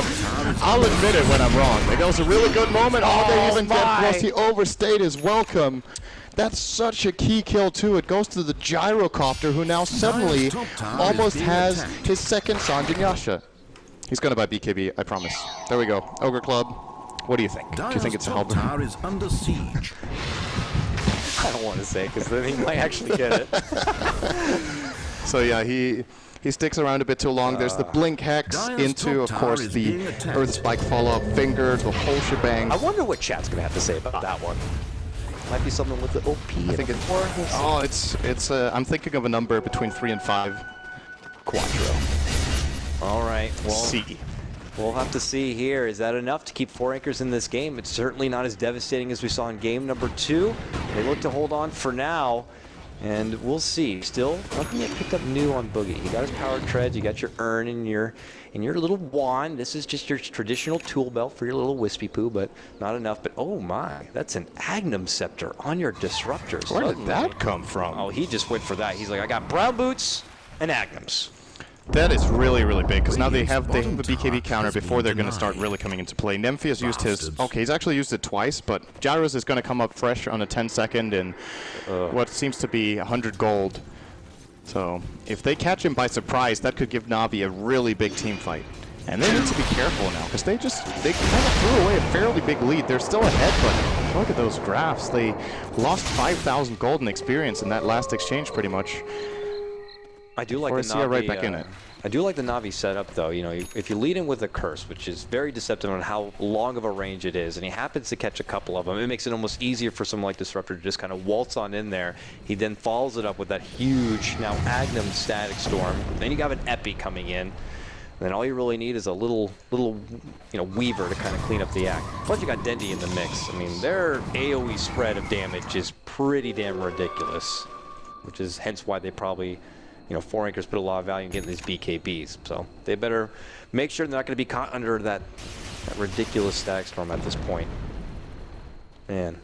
I'll admit it when I'm wrong. Like, that was a really good moment. They even get plus he overstayed his welcome. That's such a key kill too. It goes to the Gyrocopter, who now suddenly almost has his second Sanjin Yasha. He's gonna buy BKB, I promise. There we go. Ogre Club. What do you think? Do you think it's a helper? Is under siege. I don't want to say because then he might actually get it. So yeah, he sticks around a bit too long. There's the Blink Hex into, of course, the Earth Spike follow-up finger, the whole shebang. I wonder what chat's going to have to say about that one. Might be something with the OP. I think it's more. Oh, it's. I'm thinking of a number between 3 and 5. Quattro. All right. Well, C. We'll have to see here. Is that enough to keep 4 anchors in this game? It's certainly not as devastating as we saw in game number 2. They look to hold on for now. And we'll see. Still, nothing yet picked up new on Boogie. You got his power treads, you got your urn in your little wand. This is just your traditional tool belt for your little wispy poo, but not enough. But oh my, that's an Agnum Scepter on your disruptors. Where did that come from? Oh, he just went for that. He's like, I got brown boots and Agnums. That is really, really big, because now they have the BKB counter before they're going to start really coming into play. Nymphy has used his... Okay, he's actually used it twice, but Gyros is going to come up fresh on a 10-second and what seems to be 100 gold. So, if they catch him by surprise, that could give Navi a really big team fight. And they need to be careful now, because they kind of threw away a fairly big lead. They're still ahead, but look at those graphs. They lost 5,000 gold in experience in that last exchange, pretty much. I do like the Navi, right back in it. I do like the Navi setup, though. You know, if you lead him with a curse, which is very deceptive on how long of a range it is, and he happens to catch a couple of them, it makes it almost easier for someone like Disruptor to just kind of waltz on in there. He then follows it up with that huge, now Agnum Static Storm. Then you got an Epi coming in. Then all you really need is a little Weaver to kind of clean up the act. Plus you got Dendy in the mix. I mean, their AoE spread of damage is pretty damn ridiculous, which is hence why they probably... 4 anchors put a lot of value in getting these BKBs. So they better make sure they're not going to be caught under that ridiculous static storm at this point. Man,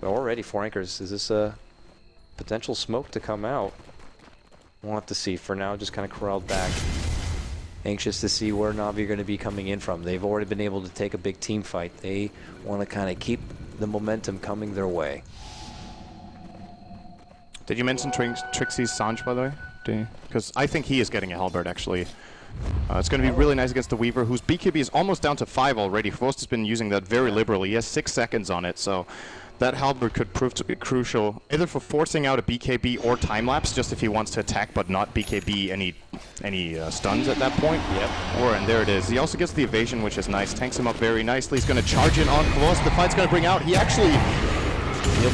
already 4 anchors. Is this a potential smoke to come out? We'll have to see. For now, just kind of corralled back. Anxious to see where Navi are going to be coming in from. They've already been able to take a big team fight. They want to kind of keep the momentum coming their way. Did you mention Trixie's Sanj, by the way? Because I think he is getting a halberd, actually. It's going to be really nice against the Weaver, whose BKB is almost down to 5 already. Faust has been using that very liberally. He has 6 seconds on it, so that halberd could prove to be crucial, either for forcing out a BKB or time-lapse, just if he wants to attack but not BKB any stuns at that point. Yep. And there it is. He also gets the evasion, which is nice. Tanks him up very nicely. He's going to charge in on Kvost. The fight's going to bring out. He actually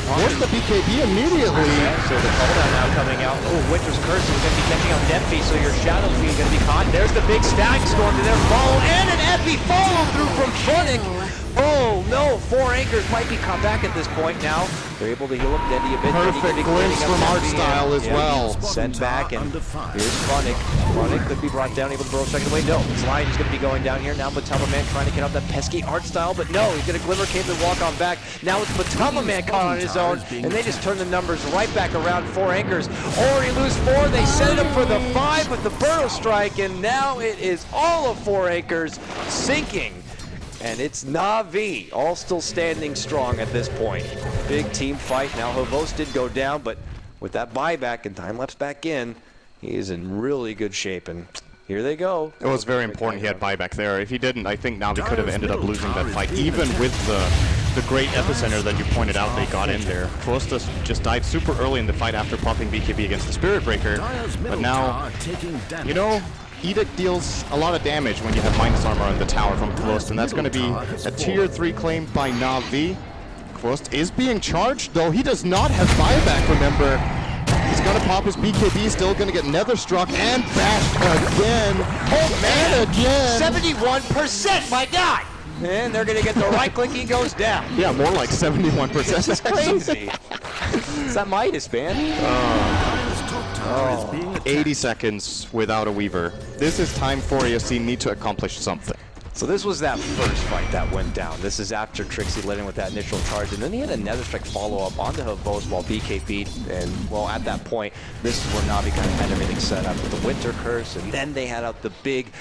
forced the BKB immediately. Yeah, so the cooldown now coming out. Oh, Winter's Curse is going to be catching on Dempsey, so your Shadow Fiend is going to be caught. There's the big Static Storm to their follow, and an epi follow through from Funnick. Oh no, 4 anchors might be come back at this point now. They're able to heal up Dendy a bit. Perfect glimpse from Artstyle as well. Sent back, and here's Funnick. Funnick could be brought down, able to burrow second away. No, Slide is going to be going down here. Now Batama Man trying to get out that pesky Artstyle, but no, he's going to Glimmer Cape and walk on back. Now it's Batama Man caught on his own, and they just turn the numbers right back around. 4 anchors. Already lose 4. They set it up for the 5 with the Burrow Strike, and now it is all of 4 anchors sinking. And it's Na'Vi, all still standing strong at this point. Big team fight. Now Havos did go down, but with that buyback and time-lapse back in, he is in really good shape. And here they go. It was very important he had buyback there. If he didn't, I think Na'Vi could have ended up losing that fight, even with the great epicenter that you pointed out they got in there. Closta just died super early in the fight after popping BKB against the Spirit Breaker. But now, you know, Edict deals a lot of damage when you have minus armor on the tower from Kvost, and that's going to be a tier 3 claim by Na'Vi. Kvost is being charged, though he does not have buyback, remember. He's going to pop his BKB, still going to get nether struck and bashed again. Oh man, again! 71%, my God! And they're going to get the right click, he goes down. Yeah, more like 71%. This is crazy. It's that Midas, man. 80 seconds without a Weaver. This is time for ESC need to accomplish something. So this was that first fight that went down. This is after Trixie led in with that initial charge, and then he had a Nether Strike follow-up onto Havos while BK beat, and well, at that point, this is where Na'Vi kind of had everything set up with the Winter Curse, and then they had out the big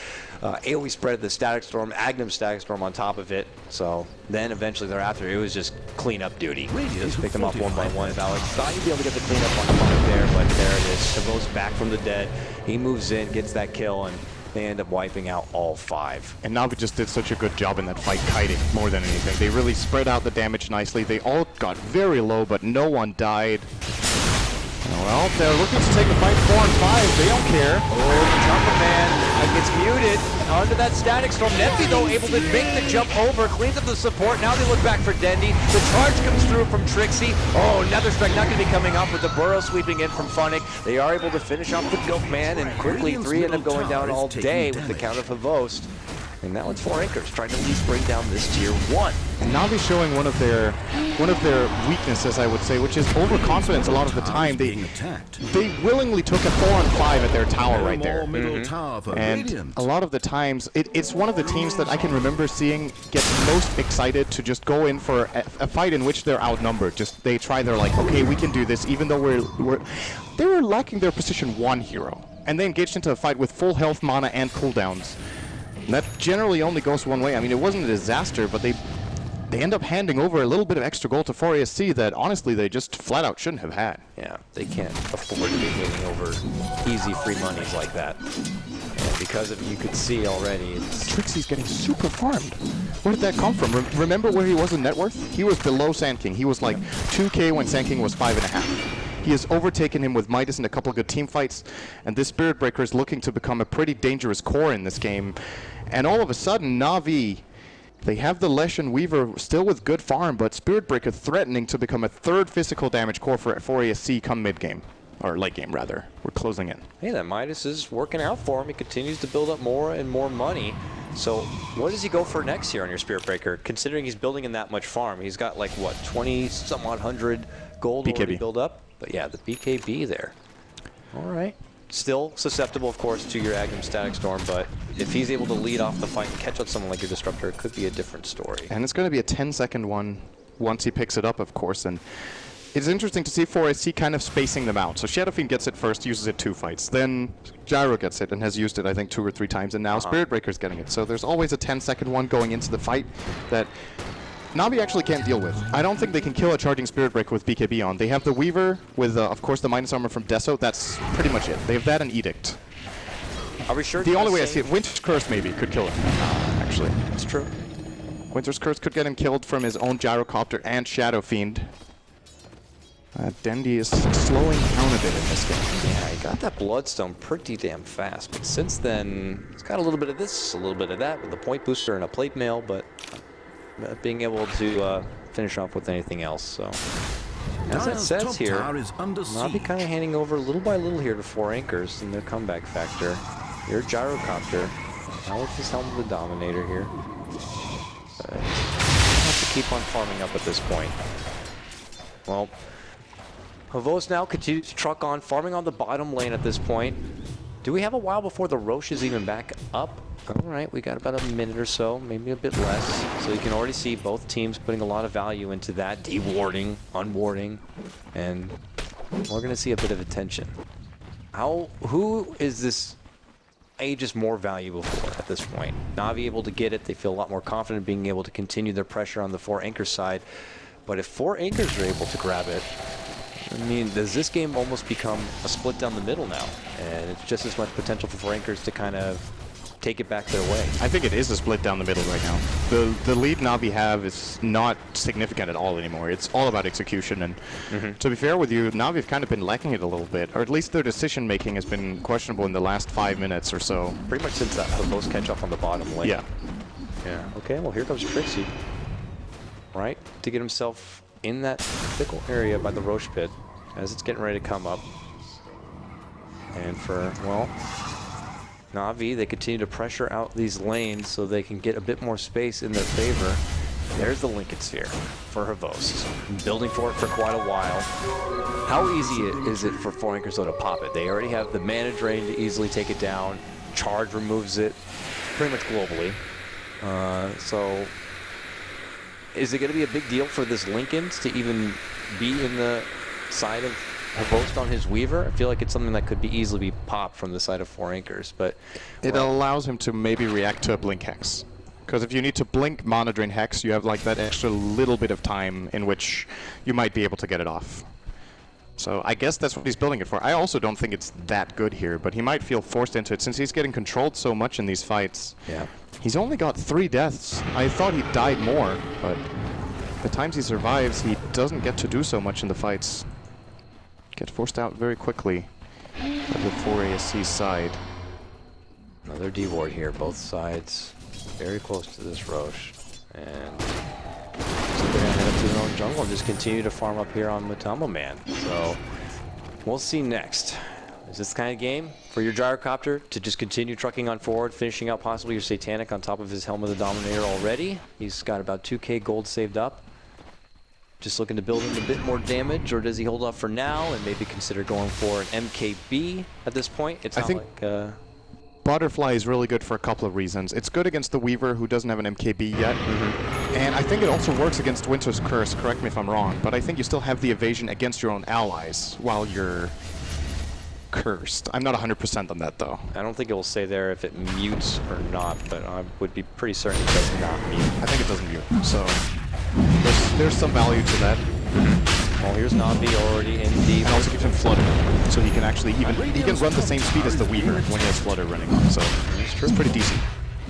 AoE spread of the Static Storm, Agnum Static Storm on top of it. So then eventually thereafter, it was just cleanup duty. Just picked them up one by one. Alex thought he'd be able to get the cleanup on the front there, but there it is. Havos back from the dead. He moves in, gets that kill, and they end up wiping out all 5. And Na'Vi just did such a good job in that fight kiting more than anything. They really spread out the damage nicely. They all got very low, but no one died. Well, they're looking to take a fight 4 and 5. They don't care. Oh, Jumper Man gets muted onto that Static Storm. Nemphy, though, able to make the jump over, cleans up the support. Now they look back for Dendy. The charge comes through from Trixie. Oh, Nether Strike not going to be coming up with the Burrow sweeping in from Funnick. They are able to finish off the Goat Man, and quickly 3 end up going down all day with the count of Havost. And now it's 4 anchors trying to at least bring down this tier 1. And Na'Vi showing one of their weaknesses, I would say, which is overconfidence a lot of the time. They willingly took a 4 and 5 at their tower right there. And a lot of the times, it's one of the teams that I can remember seeing get most excited to just go in for a fight in which they're outnumbered. Just they try, they're like, okay, we can do this, even though they were lacking their position 1 hero. And they engaged into a fight with full health, mana, and cooldowns. And that generally only goes one way. I mean, it wasn't a disaster, but they end up handing over a little bit of extra gold to 4ASC that, honestly, they just flat out shouldn't have had. Yeah, they can't afford to be handing over easy free monies like that. And because of, you could see already, Trixie's getting super farmed. Where did that come from? Remember where he was in net worth? He was below Sand King. He was like 2K when Sand King was 5.5. He has overtaken him with Midas in a couple of good team fights, and this Spirit Breaker is looking to become a pretty dangerous core in this game. And all of a sudden, Na'Vi, they have the Lesh and Weaver still with good farm, but Spirit Breaker threatening to become a 3rd physical damage core for ASC come mid-game. Or late game, rather. We're closing in. Hey, that Midas is working out for him. He continues to build up more and more money. So what does he go for next year on your Spirit Breaker, considering he's building in that much farm? He's got like, what, 20-some-odd hundred gold already built up? But yeah, the BKB there. All right. Still susceptible, of course, to your Agnum Static Storm, but if he's able to lead off the fight and catch up someone like your Disruptor, it could be a different story. And it's going to be a 10-second one once he picks it up, of course. And it's interesting to see 4SC kind of spacing them out. So Shadow Fiend gets it first, uses it 2 fights. Then Gyro gets it and has used it, I think, 2 or 3 times. And now Spirit Breaker's getting it. So there's always a 10-second one going into the fight that Na'Vi actually can't deal with. I don't think they can kill a charging Spirit Breaker with BKB on. They have the Weaver with, of course, the minus armor from Deso. That's pretty much it. They have that and Edict. Are we sure? The only way I see it, Winter's Curse maybe could kill it. Actually, it's true. Winter's Curse could get him killed from his own Gyrocopter and Shadow Fiend. Dendy is slowing down a bit in this game. Yeah, he got that Bloodstone pretty damn fast, but since then, he's got a little bit of this, a little bit of that, with a point booster and a plate mail, but being able to finish off with anything else, so. As that says here, Navi kind of handing over little by little here to 4 Anchors in their comeback factor. Your Gyrocopter, now with his Helm of the Dominator here. Have to keep on farming up at this point. Well, Havos now continues to truck on, farming on the bottom lane at this point. Do we have a while before the Roche is even back up? All right, we got about a minute or so, maybe a bit less. So you can already see both teams putting a lot of value into that, dewarding, unwarding, and we're going to see a bit of attention. Who is this Aegis more valuable for at this point? Navi able to get it, they feel a lot more confident being able to continue their pressure on the 4 Anchor side. But if 4 Anchors are able to grab it, I mean, does this game almost become a split down the middle now? And it's just as much potential for 4 Anchors to kind of take it back their way. I think it is a split down the middle right now. The lead Navi have is not significant at all anymore. It's all about execution, and to be fair with you, Navi have kind of been lacking it a little bit, or at least their decision making has been questionable in the last 5 minutes or so. Pretty much since that Havos catch up on the bottom lane. Yeah. Yeah. Okay, well here comes Trixie. Right? To get himself in that fickle area by the Roche pit as it's getting ready to come up. And for, well, Navi, they continue to pressure out these lanes so they can get a bit more space in their favor. There's the Lincoln Sphere for Havos. Building for it for quite a while. How easy is it for 4 Anchors though to pop it? They already have the mana drain to easily take it down. Charge removes it pretty much globally. So is it going to be a big deal for this Lincoln to even be in the side of Havos on his Weaver? I feel like it's something that could be easily be popped from the side of 4 Anchors, but it allows him to maybe react to a Blink Hex. Because if you need to blink Mana Drain Hex, you have like that extra little bit of time in which you might be able to get it off. So I guess that's what he's building it for. I also don't think it's that good here, but he might feel forced into it since he's getting controlled so much in these fights. Yeah. He's only got 3 deaths. I thought he died more, but the times he survives, he doesn't get to do so much in the fights. Get forced out very quickly at the 4 ASC side. Another D-ward here, both sides very close to this Roche. And so they're going to head up to their own jungle and just continue to farm up here on Matamo Man. So we'll see next. Is this the kind of game for your Gyrocopter to just continue trucking on forward, finishing out possibly your Satanic on top of his Helm of the Dominator already? He's got about 2k gold saved up. Just looking to build in a bit more damage, or does he hold off for now and maybe consider going for an MKB at this point? It's not like Butterfly is really good for a couple of reasons. It's good against the Weaver, who doesn't have an MKB yet. And I think it also works against Winter's Curse, correct me if I'm wrong, but I think you still have the evasion against your own allies while you're cursed. I'm not 100% on that, though. I don't think it will say there if it mutes or not, but I would be pretty certain it does not mute. I think it doesn't mute, so there's some value to that. Well, here's Navi already in the... And also gives him Flutter, so he can actually he can run the same speed as the Weaver when he has Flutter running on, so it's pretty decent.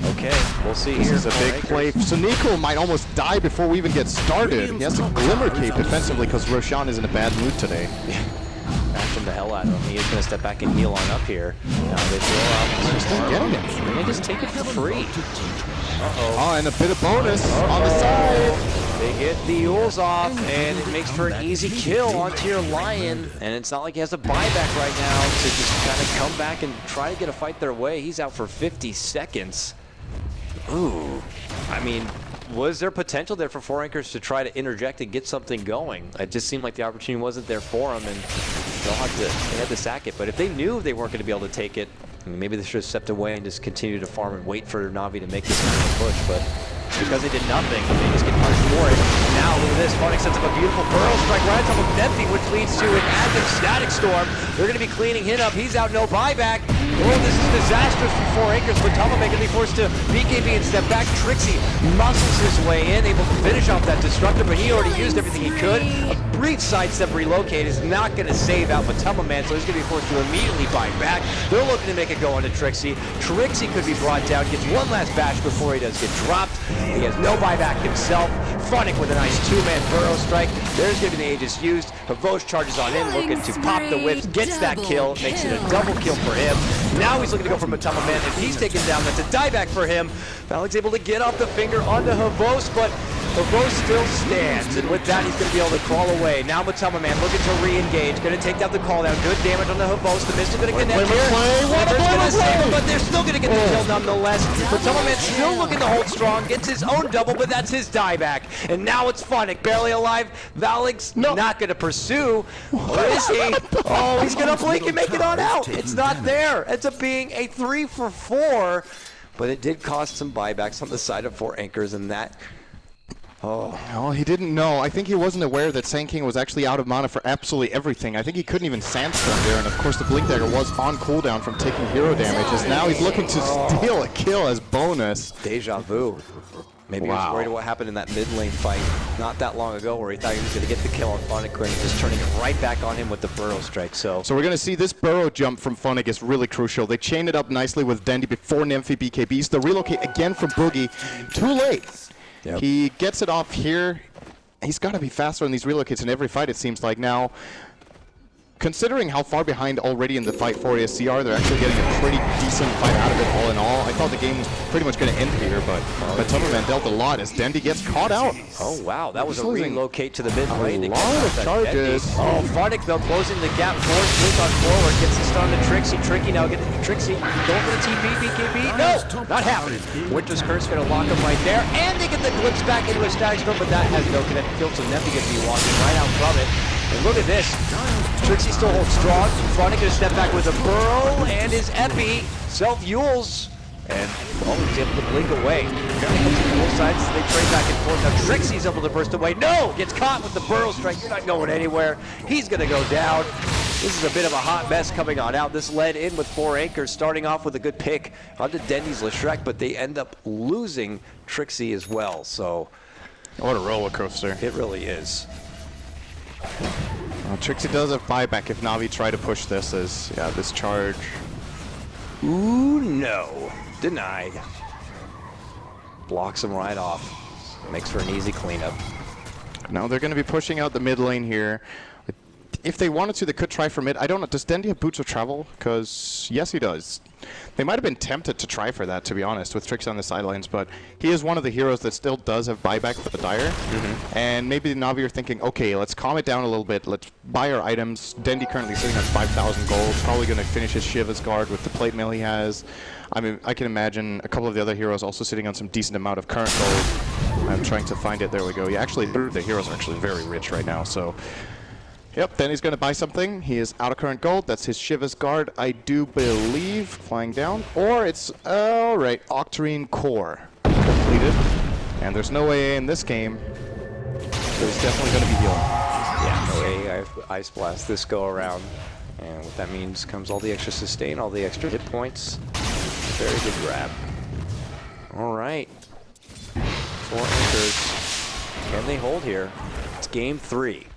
Okay, we'll see This here. is a big play. So Nico might almost die before we even get started. He has to Glimmer Cape defensively because Roshan is in a bad mood today. Bashing the hell out of him. He is going to step back and heal on up here. Now they throw out... He's still getting it. And they just take it for free. Oh, and a bit of bonus on the side. They get the Yules off, and it makes for an easy kill onto your Lion. And it's not like he has a buyback right now to just kind of come back and try to get a fight their way. He's out for 50 seconds. Ooh. I mean, was there potential there for 4 Anchors to try to interject and get something going? It just seemed like the opportunity wasn't there for them, and they had to sack it. But if they knew they weren't going to be able to take it, maybe they should have stepped away and just continued to farm and wait for Navi to make this kind of a push. But because they did nothing, they just get punished for it. Now look at this, Funix sets up a beautiful Burrow Strike right on top of Deathy, which leads to an active Static Storm. They're going to be cleaning him up. He's out, no buyback. Oh, this is disastrous for 4 Acres. Matama going to be forced to BKB and step back. Trixie muscles his way in, able to finish off that Disruptor, but he already used everything he could. A brief sidestep relocate is not going to save out Matama Man, so he's going to be forced to immediately buy back. They're looking to make it go onto Trixie. Trixie could be brought down, gets one last bash before he does get dropped. He has no buyback himself. Funnick with a nice 2-man burrow strike. There's going to be the Aegis used. Havosh charges on in, looking to pop the whips, gets that kill, makes it a double kill for him. Now he's looking to go for Matama Man. If he's taken down, that's a dieback for him. Valik's able to get off the finger onto Havosh, but Havosh still stands, and with that, he's going to be able to crawl away. Now Matama Man looking to re-engage, going to take down the call down. Good damage on the Havosh. The missile going to connect here. Fliver's going to save him, but they're still going to get the kill nonetheless. Matama Man still looking to hold strong, gets his own double, but that's his dieback. And now it's Funnick, barely alive. Valik's not going to pursue. Or is he? Oh, he's going to blink and make it on out. It's not there. Ends up being a 3 for 4, but it did cost some buybacks on the side of 4 Anchors, and that... Oh, he didn't know. I think he wasn't aware that Sand King was actually out of mana for absolutely everything. I think he couldn't even Sandstorm there, and of course the Blink Dagger was on cooldown from taking hero damage, as now he's looking to steal a kill as bonus. Deja vu. Maybe he was worried what happened in that mid lane fight not that long ago where he thought he was going to get the kill on Funnick and just turning it right back on him with the Burrow Strike. So we're going to see this Burrow jump from Funnick is really crucial. They chain it up nicely with Dendy before Nymphy BKBs. The relocate again from Boogie. Too late. Yep. He gets it off here. He's got to be faster on these relocates in every fight, it seems like. Now, considering how far behind already in the fight for ASCR, they're actually getting a pretty decent fight out of it all in all. I thought the game was pretty much going to end here, but Tumberman dealt a lot as Dendy gets caught out. Oh, wow. That was a relocate to the mid lane. A lot of charges. Oh, Funnick, though, closing the gap. Force Blink on forward. Gets the stun to Trixie. Tricky now getting Trixie. Going for the TP, BKB. No, not happening. Winter's Curse going to lock him right there. And they get the glimpse back into a static storm, but that has no connected field, so Neffy going to be walking right out from it. And look at this. Trixie still holds strong. Funnick going to step back with a burrow and his epi. Self-Yules. And, well, he's able to blink away. Both sides, they trade back and forth. Now Trixie's able to burst away. No! Gets caught with the burrow strike. You're not going anywhere. He's going to go down. This is a bit of a hot mess coming on out. This led in with 4 Anchors, starting off with a good pick onto Dendy's Leshreck, but they end up losing Trixie as well. So, what a roller coaster. It really is. Well, Trixie does have buyback if Navi try to push this as, this charge. Ooh, no. Denied. Blocks him right off. Makes for an easy cleanup. Now they're going to be pushing out the mid lane here. If they wanted to, they could try for mid. I don't know. Does Dendy have Boots of Travel? Because, yes, he does. They might have been tempted to try for that, to be honest, with Trixie on the sidelines, but he is one of the heroes that still does have buyback for the Dire. And maybe the Navi are thinking, okay, let's calm it down a little bit. Let's buy our items. Dendy currently sitting on 5,000 gold. Probably going to finish his Shiva's Guard with the plate mail he has. I mean, I can imagine a couple of the other heroes also sitting on some decent amount of current gold. I'm trying to find it. There we go. Yeah, actually, the heroes are actually very rich right now, so... Yep, then he's going to buy something. He is out of current gold. That's his Shiva's Guard, I do believe, flying down. Or it's, alright, Octarine Core completed. And there's no way in this game. There's definitely going to be healing. Yeah, no way. Ice Blast this go around. And what that means comes all the extra sustain, all the extra hit points. Very good grab. Alright. 4 Anchors. Can they hold here? It's game 3.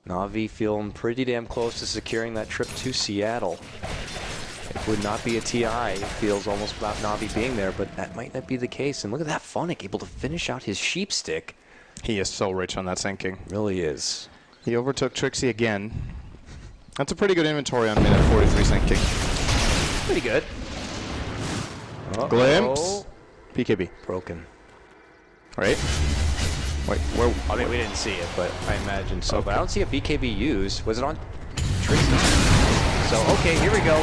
Navi feeling pretty damn close to securing that trip to Seattle. It would not be a TI. It feels almost about Navi being there, but that might not be the case. And look at that Funnick, able to finish out his sheep stick. He is so rich on that Sand King. Really is. He overtook Trixie again. That's a pretty good inventory on minute 43 Sand King. Pretty good. Glimpse. PKB. Broken. Right? Wait, where? I mean, we didn't see it, but I imagine so. Okay. But I don't see a BKB used. Was it on Trixie? So, okay, here we go.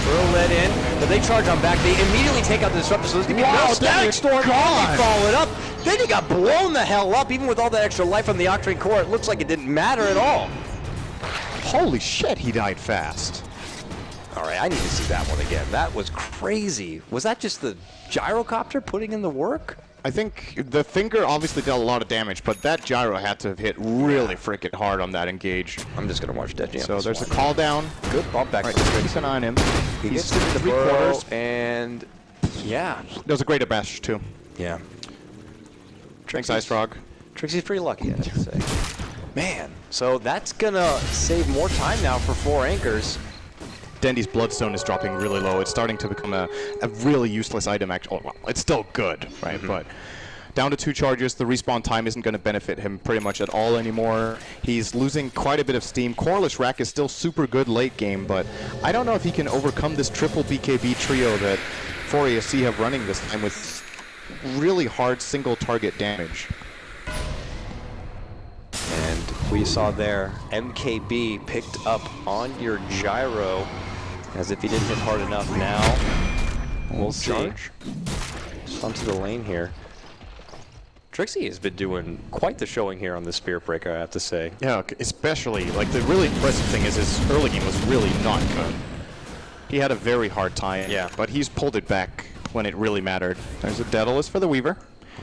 Burrow let in, but they charge on back. They immediately take out the Disruptor, so there's going to be no Static Storm. They follow it up. Then he got blown the hell up, even with all that extra life from the Octarine Core. It looks like it didn't matter at all. Holy shit, he died fast. All right, I need to see that one again. That was crazy. Was that just the gyrocopter putting in the work? I think the finger obviously dealt a lot of damage, but that gyro had to have hit really freaking hard on that engage. I'm just going to watch Deji. So there's a call down. Good bump back. Right, just keep an eye on him. He He's gets to the 3/4. and yeah. There was a greater bash, too. Yeah. Thanks, Ice Frog. Trixie's pretty lucky, I have to say. Man, so that's going to save more time now for 4 anchors. Dendy's Bloodstone is dropping really low. It's starting to become a really useless item, actually. Well, it's still good, right? But down to 2 charges, the respawn time isn't going to benefit him pretty much at all anymore. He's losing quite a bit of steam. Corliss Rack is still super good late game, but I don't know if he can overcome this triple BKB trio that 4ASC have running this time with really hard single target damage. And we saw there, MKB picked up on your gyro as if he didn't hit hard enough. Now, we'll see. Charge. Just onto the lane here. Trixie has been doing quite the showing here on the Spirit Breaker, I have to say. Yeah, especially, like, the really impressive thing is his early game was really not good. He had a very hard time, but he's pulled it back when it really mattered. There's a Daedalus for the Weaver.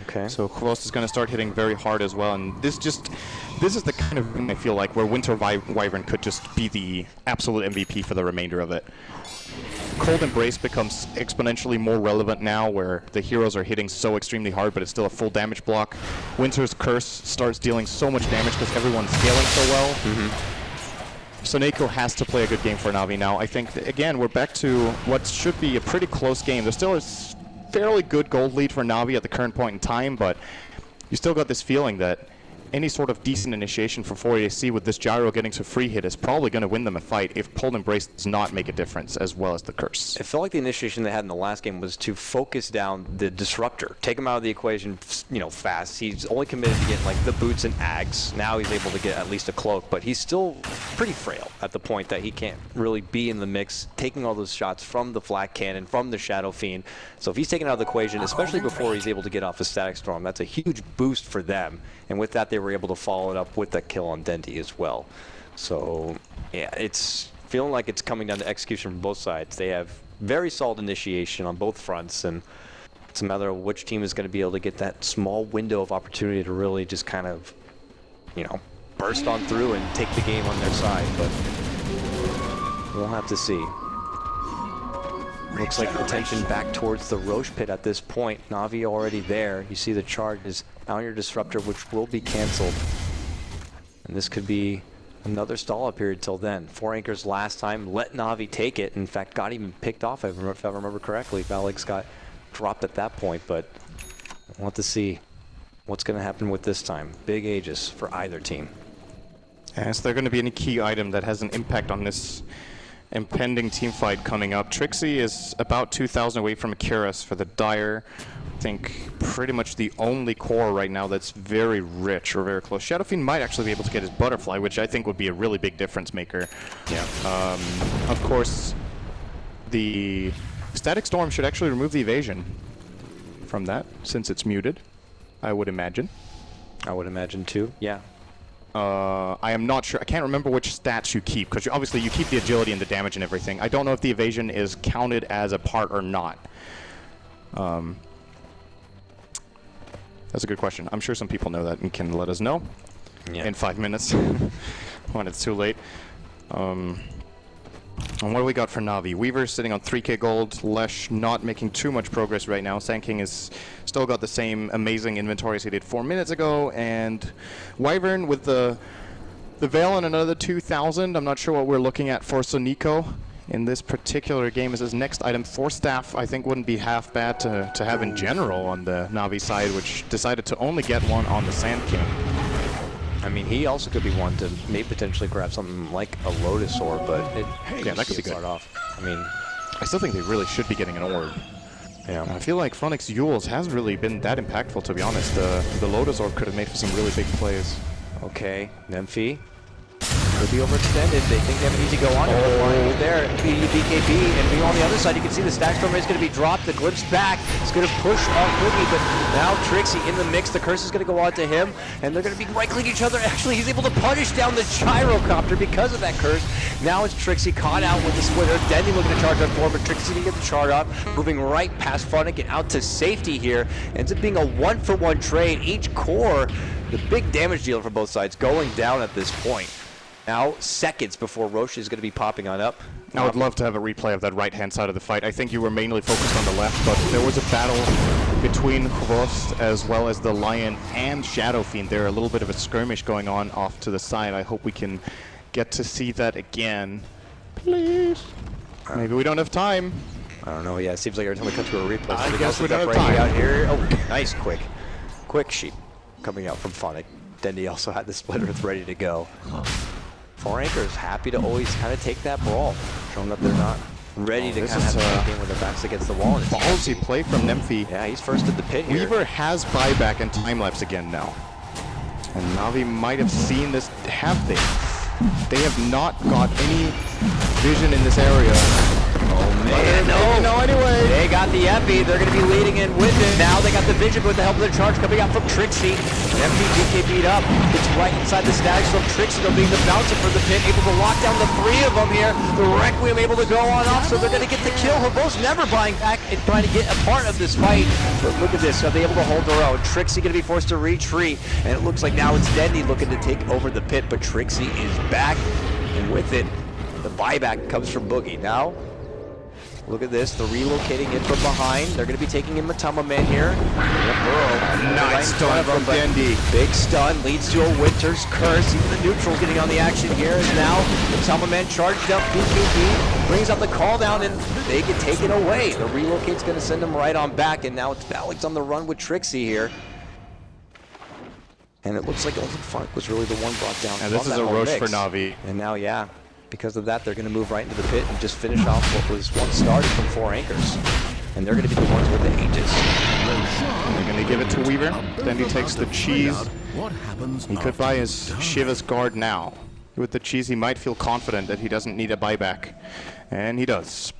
Okay. So Kvos is going to start hitting very hard as well, and this is the kind of thing I feel like where Winter Wyvern could just be the absolute MVP for the remainder of it. Cold Embrace becomes exponentially more relevant now, where the heroes are hitting so extremely hard, but it's still a full damage block. Winter's Curse starts dealing so much damage because everyone's scaling so well. So Neko has to play a good game for Na'Vi now. I think, again, we're back to what should be a pretty close game. There's still a fairly good gold lead for Na'Vi at the current point in time, but you still got this feeling that any sort of decent initiation for 4ASC with this gyro getting to free hit is probably going to win them a fight if Cold Embrace does not make a difference, as well as the Curse. It felt like the initiation they had in the last game was to focus down the Disruptor, take him out of the equation, fast. He's only committed to getting like the boots and ags. Now he's able to get at least a cloak, but he's still pretty frail at the point that he can't really be in the mix, taking all those shots from the Flak Cannon, from the Shadow Fiend. So if he's taken out of the equation, especially before he's able to get off a Static Storm, that's a huge boost for them. And with that, they were able to follow it up with that kill on Dendy as well. So, yeah, it's feeling like it's coming down to execution from both sides. They have very solid initiation on both fronts, and it's a matter of which team is going to be able to get that small window of opportunity to really just kind of, burst on through and take the game on their side. But we'll have to see. Looks like attention back towards the Roche pit at this point. Na'Vi already there. You see the charge is on your Disruptor, which will be canceled. And this could be another stall-up period till then. 4 anchors last time, let Na'Vi take it. In fact, got even picked off, if I remember correctly. Valix got dropped at that point, but we'll have to see what's going to happen with this time. Big Aegis for either team. Is there going to be any key item that has an impact on this impending team fight coming up? Trixie is about 2,000 away from Akiras for the Dire. I think pretty much the only core right now that's very rich or very close. Shadow Fiend might actually be able to get his Butterfly, which I think would be a really big difference maker. Yeah. Of course, the Static Storm should actually remove the evasion from that, since it's muted, I would imagine. I would imagine too, yeah. I am not sure. I can't remember which stats you keep, because obviously you keep the agility and the damage and everything. I don't know if the evasion is counted as a part or not. That's a good question. I'm sure some people know that and can let us know in 5 minutes when it's too late. And what do we got for Na'Vi? Weaver sitting on 3k gold. Lesh not making too much progress right now. Sand King has still got the same amazing inventory as he did 4 minutes ago. And Wyvern with the Veil and another 2,000. I'm not sure what we're looking at for Soniko in this particular game as his next item. Force Staff, I think, wouldn't be half bad to have in general on the Na'Vi side, which decided to only get one on the Sand King. I mean, he also could be one to maybe potentially grab something like a Lotus Orb, but yeah, that could be good. Start off. I mean, I still think they really should be getting an orb. Yeah, I feel like Phronix Yules hasn't really been that impactful, to be honest. The Lotus Orb could have made for some really big plays. Okay, Nymphy. Could be overextended. They think they have an easy go on. Oh, there. BKB. And on the other side, you can see the Stack Storm is going to be dropped. The Glimpse back. It's going to push off Boogie, but now Trixie in the mix. The curse is going to go on to him, and they're going to be right-clicking each other. Actually, he's able to punish down the Gyrocopter because of that curse. Now it's Trixie caught out with the splitter. Dendy looking to charge on forward, but Trixie didn't get the chart up. Moving right past Funnick and out to safety here. Ends up being a 1-for-1 trade. Each core, the big damage dealer for both sides, going down at this point. Now seconds before Roche is going to be popping on up. I would love to have a replay of that right-hand side of the fight. I think you were mainly focused on the left, but there was a battle between Hrost as well as the Lion and Shadow Fiend. There, a little bit of a skirmish going on off to the side. I hope we can get to see that again. Please. Maybe we don't have time. I don't know. Yeah, it seems like every time we cut to a replay, I guess we don't have right time. out here. Oh, nice, quick sheep coming out from Funnick. Dendy also had the splitter ready to go. Four Anchors happy to always kind of take that brawl, showing that they're not ready to kind of have a game with their backs against the wall. Ballsy play from Nymphy. Yeah, he's first at the pit here. Weaver has buyback and time-lapse again now. And Na'Vi might have seen this, have they? They have not got any vision in this area. Oh man, no anyway. They got the Epi, they're going to be leading in with it. Now they got the vision with the help of their charge coming out from Trixie. Epi BKB'd up. It's right inside the Static Storm. Trixie though being the bouncer for the pit, able to lock down the three of them here. The Requiem able to go on off, so they're going to get the kill. Hobos never buying back and trying to get a part of this fight. But look at this, are they able to hold their own? Trixie going to be forced to retreat, and it looks like now it's Dendy looking to take over the pit, but Trixie is back, and with it, the buyback comes from Boogie. Now, look at this, they're relocating in from behind. They're going to be taking in Matama Man here. Nice stun from Dendy. Big stun leads to a Winter's Curse. Even the neutral's getting on the action here. As now Matama Man charged up BKB, brings out the call down, and they get taken away. The relocate's going to send them right on back, and now it's Alex on the run with Trixie here. And it looks like only Funnick was really the one brought down. And this is a Roche for Na'Vi. And now, yeah, because of that, they're going to move right into the pit and just finish off what was once started from Four Anchors. And they're going to be the ones with the Aegis. They're going to give it to Weaver. Then he takes the cheese. What happens He could buy his Shiva's guard now. With the cheese, he might feel confident that he doesn't need a buyback. And he does.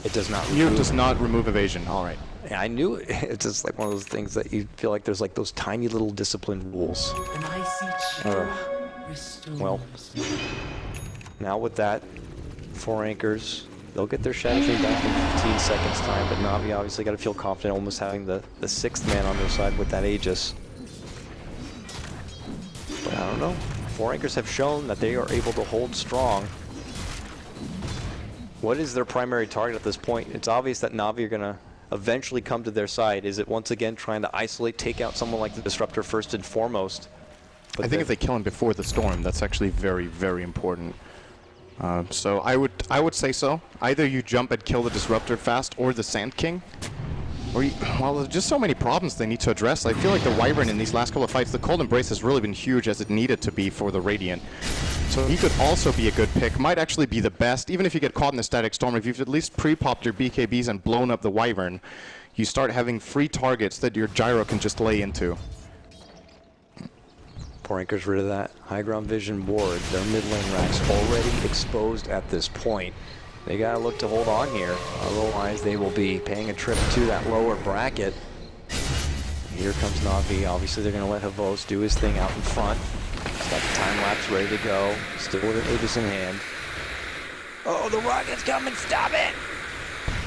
It does not Mute does not remove evasion. All right. Yeah, I knew it. It's just like one of those things that you feel like there's like those tiny little disciplined rules. An icy chill restores. Well, now with that, Four Anchors, they'll get their Shadow Fiend back in 15 seconds time, but Na'Vi obviously got to feel confident almost having the sixth man on their side with that Aegis. But I don't know. Four Anchors have shown that they are able to hold strong. What is their primary target at this point? It's obvious that Na'Vi are going to eventually come to their side. Is it once again trying to isolate, take out someone like the Disruptor first and foremost? But I think if they kill him before the storm, that's actually very, very important. So I would say so. Either you jump and kill the Disruptor fast, or the Sand King. Or well, there's just so many problems they need to address. I feel like the Wyvern in these last couple of fights, the Cold Embrace has really been huge as it needed to be for the Radiant. So he could also be a good pick. Might actually be the best, even if you get caught in the Static Storm. If you've at least pre-popped your BKBs and blown up the Wyvern, you start having free targets that your Gyro can just lay into. Four Anchors rid of that high ground vision ward. Their mid lane racks already exposed at this point. They gotta look to hold on here, otherwise they will be paying a trip to that lower bracket. Here comes Na'Vi. Obviously they're gonna let Havos do his thing out in front. He's got the time lapse ready to go. Still with an Aegis in hand. Oh, the rocket's coming! Stop it!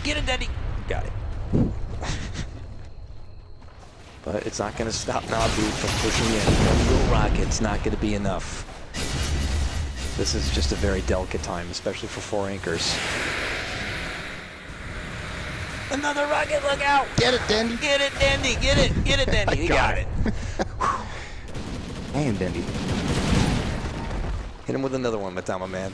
Get it, Dendy! Got it. But it's not gonna stop Na'Vi from pushing in. One little rocket's not gonna be enough. This is just a very delicate time, especially for Four Anchors. Another rocket, look out! Get it, Dendy! Get it, Dendy! Get it! Get it, Dendy! He got it! Man, Dendy. Hit him with another one, Matama Man.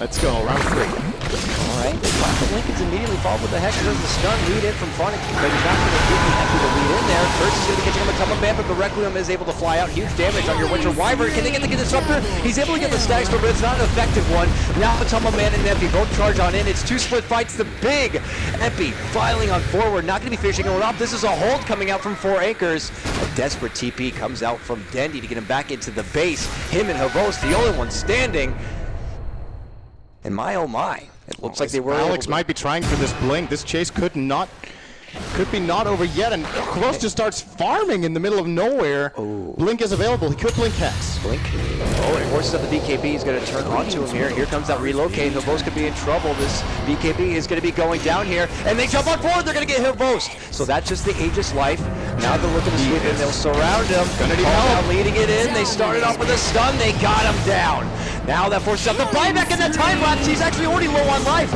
Let's go, round 3. All right, they pop the Lincolns immediately followed with the Hex. There's the stun lead in from Funny, but he's not going to give the Epi the lead in there. First he's going to catch him on the top of man, but the Requiem is able to fly out. Huge damage on your Winter Wyvern. Can they get the Disruptor? He's able to get the Stag Storm, but it's not an effective one. Now Matoma Man and Epi both charge on in. It's 2 split fights. The big Epi filing on forward, not going to be finishing it off. This is a hold coming out from 4 Anchors. A desperate TP comes out from Dendy to get him back into the base. Him and Havos, the only one standing. And my oh my, it looks like they were. Alex might be trying for this blink. This chase could be not over yet, and Close just starts farming in the middle of nowhere. Oh. Blink is available. He could blink Hex. Blink. Oh, and forces up the BKB. He's going to turn onto him here. Here comes that relocate. Havos could be in trouble. This BKB is going to be going down here, and they jump on forward. They're going to get Havos. So that's just the Aegis life. Now they're looking to sweep in. They'll surround him. Gonna need help. Leading it in. They started off with a stun. They got him down. Now that forces up the buyback in the time lapse. He's actually already low on life.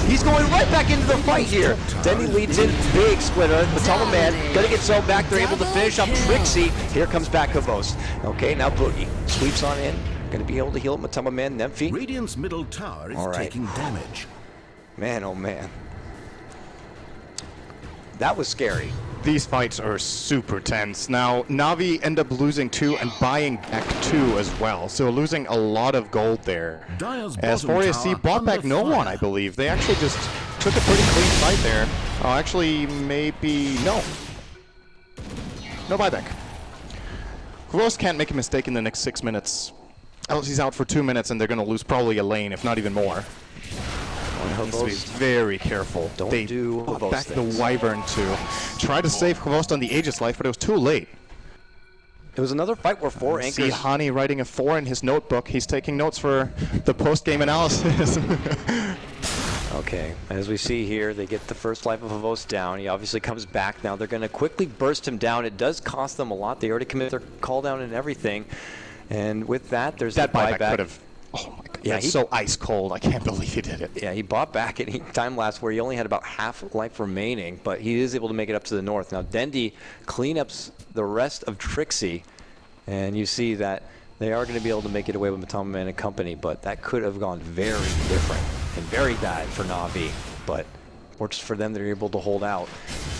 He's going right back into the fight here. Denny leads in, big splitter. Matoma Man gonna get so back. They're able to finish up Trixie. Here comes back Havos. Okay, now Boogie sweeps on in. Gonna be able to heal Matoma Man. Nymphy. Radiant's middle tower is taking damage. Man, oh man. That was scary. These fights are super tense. Now, Na'Vi end up losing 2 and buying back 2 as well, so losing a lot of gold there. Dire's As bottom 4ASC tower bought back under no fire. one, I believe. They actually just took a pretty clean fight there. Oh, actually, maybe no. No buyback. Gross can't make a mistake in the next 6 minutes. Else he's out for 2 minutes, and they're going to lose probably a lane, if not even more. Needs to be very careful. Don't they do bought Havos back things. the Wyvern to try to save Havost on the Aegis life, but it was too late. It was another fight where 4 See Anchors. Hani writing a 4 in his notebook. He's taking notes for the post-game analysis. Okay, as we see here, they get the first life of Havos down. He obviously comes back now. They're going to quickly burst him down. It does cost them a lot. They already commit their call down and everything. And with that, there's That the buyback could have. Oh my god, Yeah, that's he- so ice cold. I can't believe he did it. Yeah, he bought back at time lapse where he only had about half life remaining, but he is able to make it up to the north. Now, Dendy cleanups the rest of Trixie, and you see that they are going to be able to make it away with Matoma Man and company, but that could have gone very different and very bad for Na'Vi, but fortunate for them, they're able to hold out.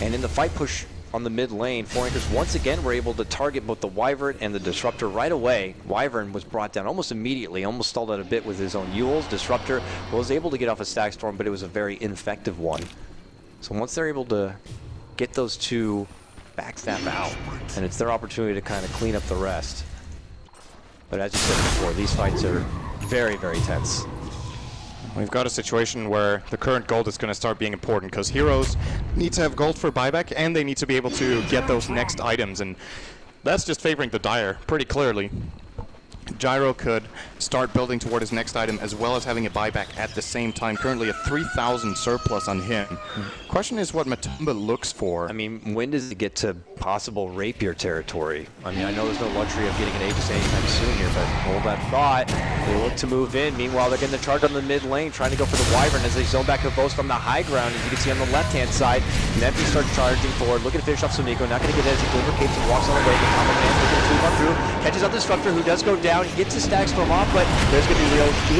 And in the fight push on the mid lane, 4 Anchors once again were able to target both the Wyvern and the Disruptor right away. Wyvern was brought down almost immediately, almost stalled out a bit with his own Yules. Disruptor was able to get off a Stag Storm, but it was a very ineffective one. So once they're able to get those two backstab out, and it's their opportunity to kind of clean up the rest. But as you said before, these fights are very, very tense. We've got a situation where the current gold is going to start being important because heroes need to have gold for buyback and they need to be able to get those next items, and that's just favoring the Dire pretty clearly. Gyro could start building toward his next item as well as having a buyback at the same time. Currently a 3,000 surplus on him. Question is what Matumba looks for. I mean, when does it get to possible rapier territory? I mean, I know there's no luxury of getting an Aegis anytime soon here, but hold that thought. They look to move in. Meanwhile, they're getting the charge on the mid lane, trying to go for the Wyvern as they zone back to Boast on the high ground. As you can see on the left-hand side, Nephi starts charging forward, looking to finish off Sumiko. Not going to get it as he lubricates and walks on the way. The Common Man looking to sweep on through, catches out the Disruptor, who does go down. He gets his Stag Storm off, but there's going to be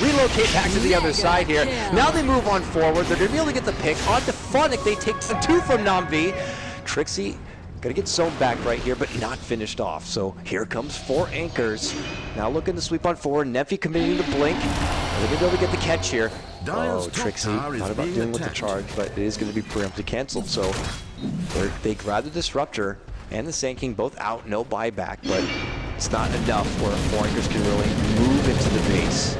relocate back to the other side here. Now they move on forward. They're going to be able to get the pick. On to Phonic, they take 2 from Namvi. Trixie going to get sewn back right here, but not finished off. So here comes 4 Anchors. Now looking to sweep on forward. Nephi committing to blink. They're going to be able to get the catch here. Dire's Oh, top Trixie tower is thought about being dealing with the attacked. charge, but it is going to be preemptively canceled. So they grab the Disruptor and the Sand King both out, no buyback, but it's not enough where 4 Anchors can really move into the base.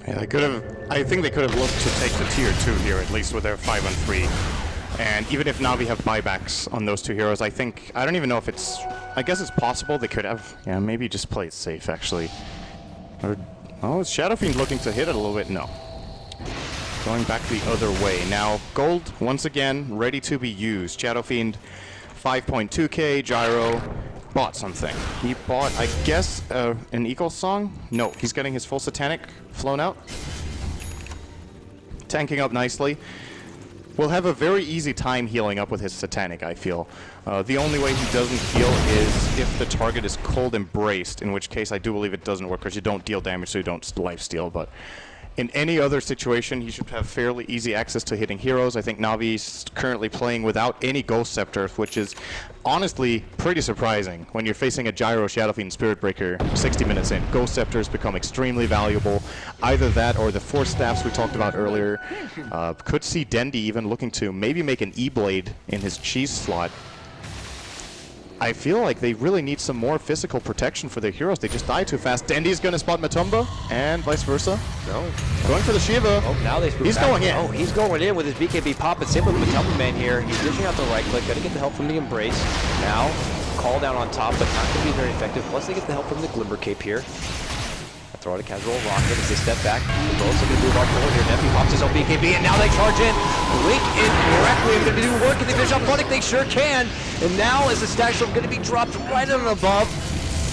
Yeah, they could have. I think they could have looked to take the tier 2 here, at least with their 5-on-3. And even if Na'Vi have buybacks on those 2 heroes, I don't even know if it's. I guess it's possible they could have. Yeah, maybe just play it safe actually. Or, oh, is Shadow Fiend looking to hit it a little bit? No. Going back the other way. Now, gold, once again, ready to be used. Shadow Fiend, 5.2k. Gyro bought something. He bought, I guess, an Eagles song? No, he's getting his full Satanic flown out. Tanking up nicely. will have a very easy time healing up with his Satanic, I feel. The only way he doesn't heal is if the target is cold embraced, in which case I do believe it doesn't work because you don't deal damage, so you don't lifesteal. But in any other situation, he should have fairly easy access to hitting heroes. I think Navi's currently playing without any Ghost Scepter, which is honestly pretty surprising when you're facing a Gyro, Shadow Fiend, Spirit Breaker 60 minutes in. Ghost Scepters become extremely valuable. Either that or the Force Staffs we talked about earlier. Could see Dendi even looking to maybe make an E-Blade in his cheese slot. I feel like they really need some more physical protection for their heroes. They just die too fast. Dendi's going to spot Matumba, and vice versa. No. Going for the Shiva. Oh, now they He's going in. Oh, he's going in with his BKB pop. It's same with the Matumba man here. He's dishing out the right click. Got to get the help from the Embrace. Now, call down on top, but not going to be very effective. Plus, they get the help from the Glimmer Cape here. Throw out a casual rocket as they step back. The boats are going to move on forward here. Nephew pops his own BKB, and now they charge in. Link in directly. They're going to do work. Can they finish off Punic? They sure can. And now, as the stack shield going to be dropped right on above,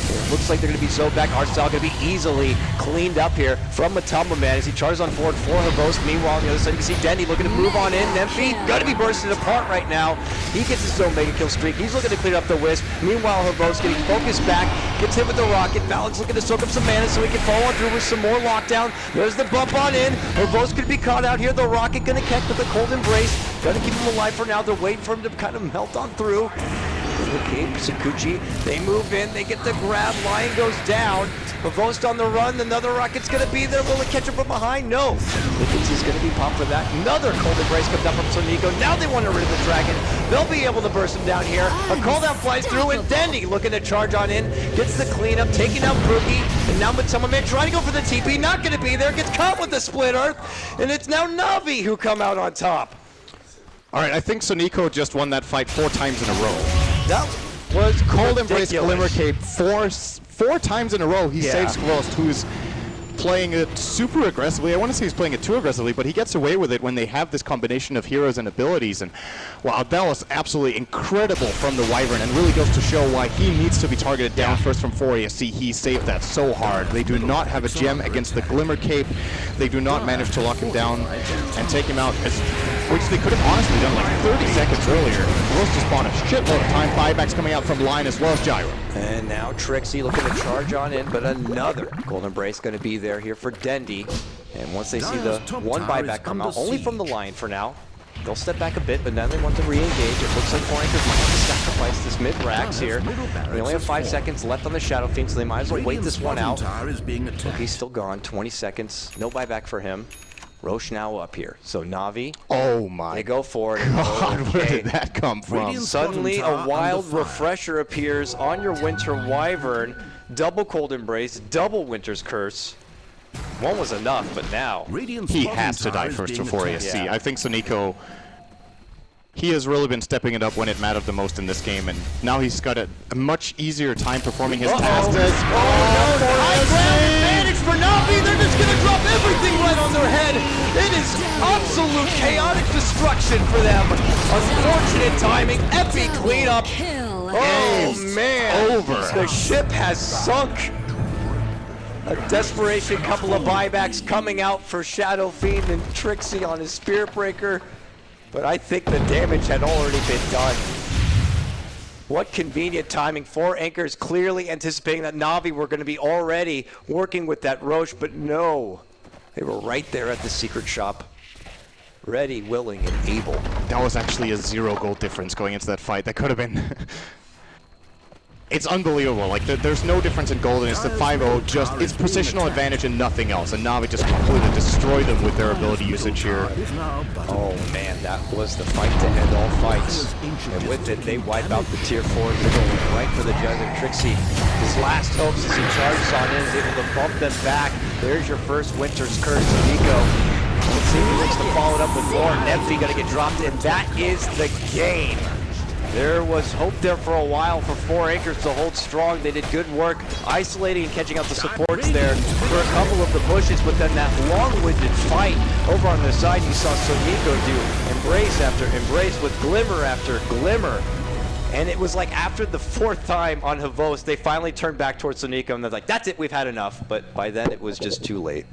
it looks like they're going to be so back. Artstyle going to be easily cleaned up here from Matumba man as he charges on forward for Havos. Meanwhile, on the other side, you can see Dendi looking to move on in. Nemphy going to be bursting apart right now. He gets his own mega kill streak. He's looking to clear up the Wisp. Meanwhile, Havos getting focused back. Gets hit with the rocket. Valak's looking to soak up some mana so he can follow on through with some more lockdown. There's the bump on in. Havos going to be caught out here. The rocket going to catch with a cold embrace. Going to keep him alive for now. They're waiting for him to kind of melt on through. Okay, Sakuchi, they move in, they get the grab, Lion goes down. Pavost on the run, another rocket's gonna be there, will it catch him from behind? No. Lickens is gonna be popped for that. Another cold embrace comes down from Sonico. Now they want to rid of the dragon. They'll be able to burst him down here. A call down flies through, and Dendi looking to charge on in, gets the cleanup, taking out Brookie, and now Matumba man trying to go for the TP, not gonna be there, gets caught with the split earth, and it's now Navi who come out on top. All right, I think Sonico just won that fight 4 times in a row. That was Cold Embrace ridiculous. Glimmer Cape four times in a row. He saves Squirrels, who's playing it super aggressively. I want to say he's playing it too aggressively, but he gets away with it when they have this combination of heroes and abilities. And wow, that was absolutely incredible from the Wyvern, and really goes to show why he needs to be targeted down first from 4 ASC. He saved that so hard. They do not have a gem against the Glimmer Cape. They do not manage to lock him down and take him out, which they could have honestly done like 30 seconds earlier. Close to spawn a shitload of time. Buybacks coming out from line as well as Gyro. And now Trixie looking to charge on in, but another Golden Embrace going to be there here for Dendi. And once they see the one buyback come out, only from the line for now, they'll step back a bit, but then they want to re-engage. It looks like 4 Anchors might have to sacrifice this mid-Rax here. They only have 5 seconds left on the Shadow Fiend, so they might as well wait this one out. He's still gone, 20 seconds, no buyback for him. Roche now up here. So Navi, oh my they go for it. God, Okay. where did that come from? Suddenly a wild refresher appears on your Winter Wyvern. Double Cold Embrace, double Winter's Curse. One was enough, but now He has to die first before ASC. Yeah. I think Sonico, he has really been stepping it up when it mattered the most in this game, and now he's got a much easier time performing his tasks. High ground advantage for Navi. They're just going to drop everything right on their head. It is absolute chaotic destruction for them. Unfortunate timing, epic cleanup. Oh man, over. The ship has sunk. A desperation couple of buybacks coming out for Shadow Fiend and Trixie on his Spirit Breaker. But I think the damage had already been done. What convenient timing. 4 Anchors clearly anticipating that Navi were going to be already working with that Roche, but no. They were right there at the secret shop. Ready, willing, and able. That was actually a 0 gold difference going into that fight. That could have been... It's unbelievable. Like, there's no difference in gold, and it's the 5-0. Just, it's positional advantage and nothing else. And Navi just completely destroyed them with their ability usage here. Oh man, that was the fight to end all fights. And with it, they wipe out the tier 4. They're going right for the Judgment. Trixie, his last hopes as he charges on in, is able to bump them back. There's your first Winter's Curse, Nico. Let's see if he looks to follow it up with more. Nemphy gonna get dropped, and that is the game. There was hope there for a while for 4 Anchors to hold strong. They did good work isolating and catching out the supports there for a couple of the pushes, but then that long-winded fight over on the side, you saw Sonico do embrace after embrace with glimmer after glimmer. And it was like after the 4th time on Havos, they finally turned back towards Sonico and they're like, that's it, we've had enough. But by then it was just too late.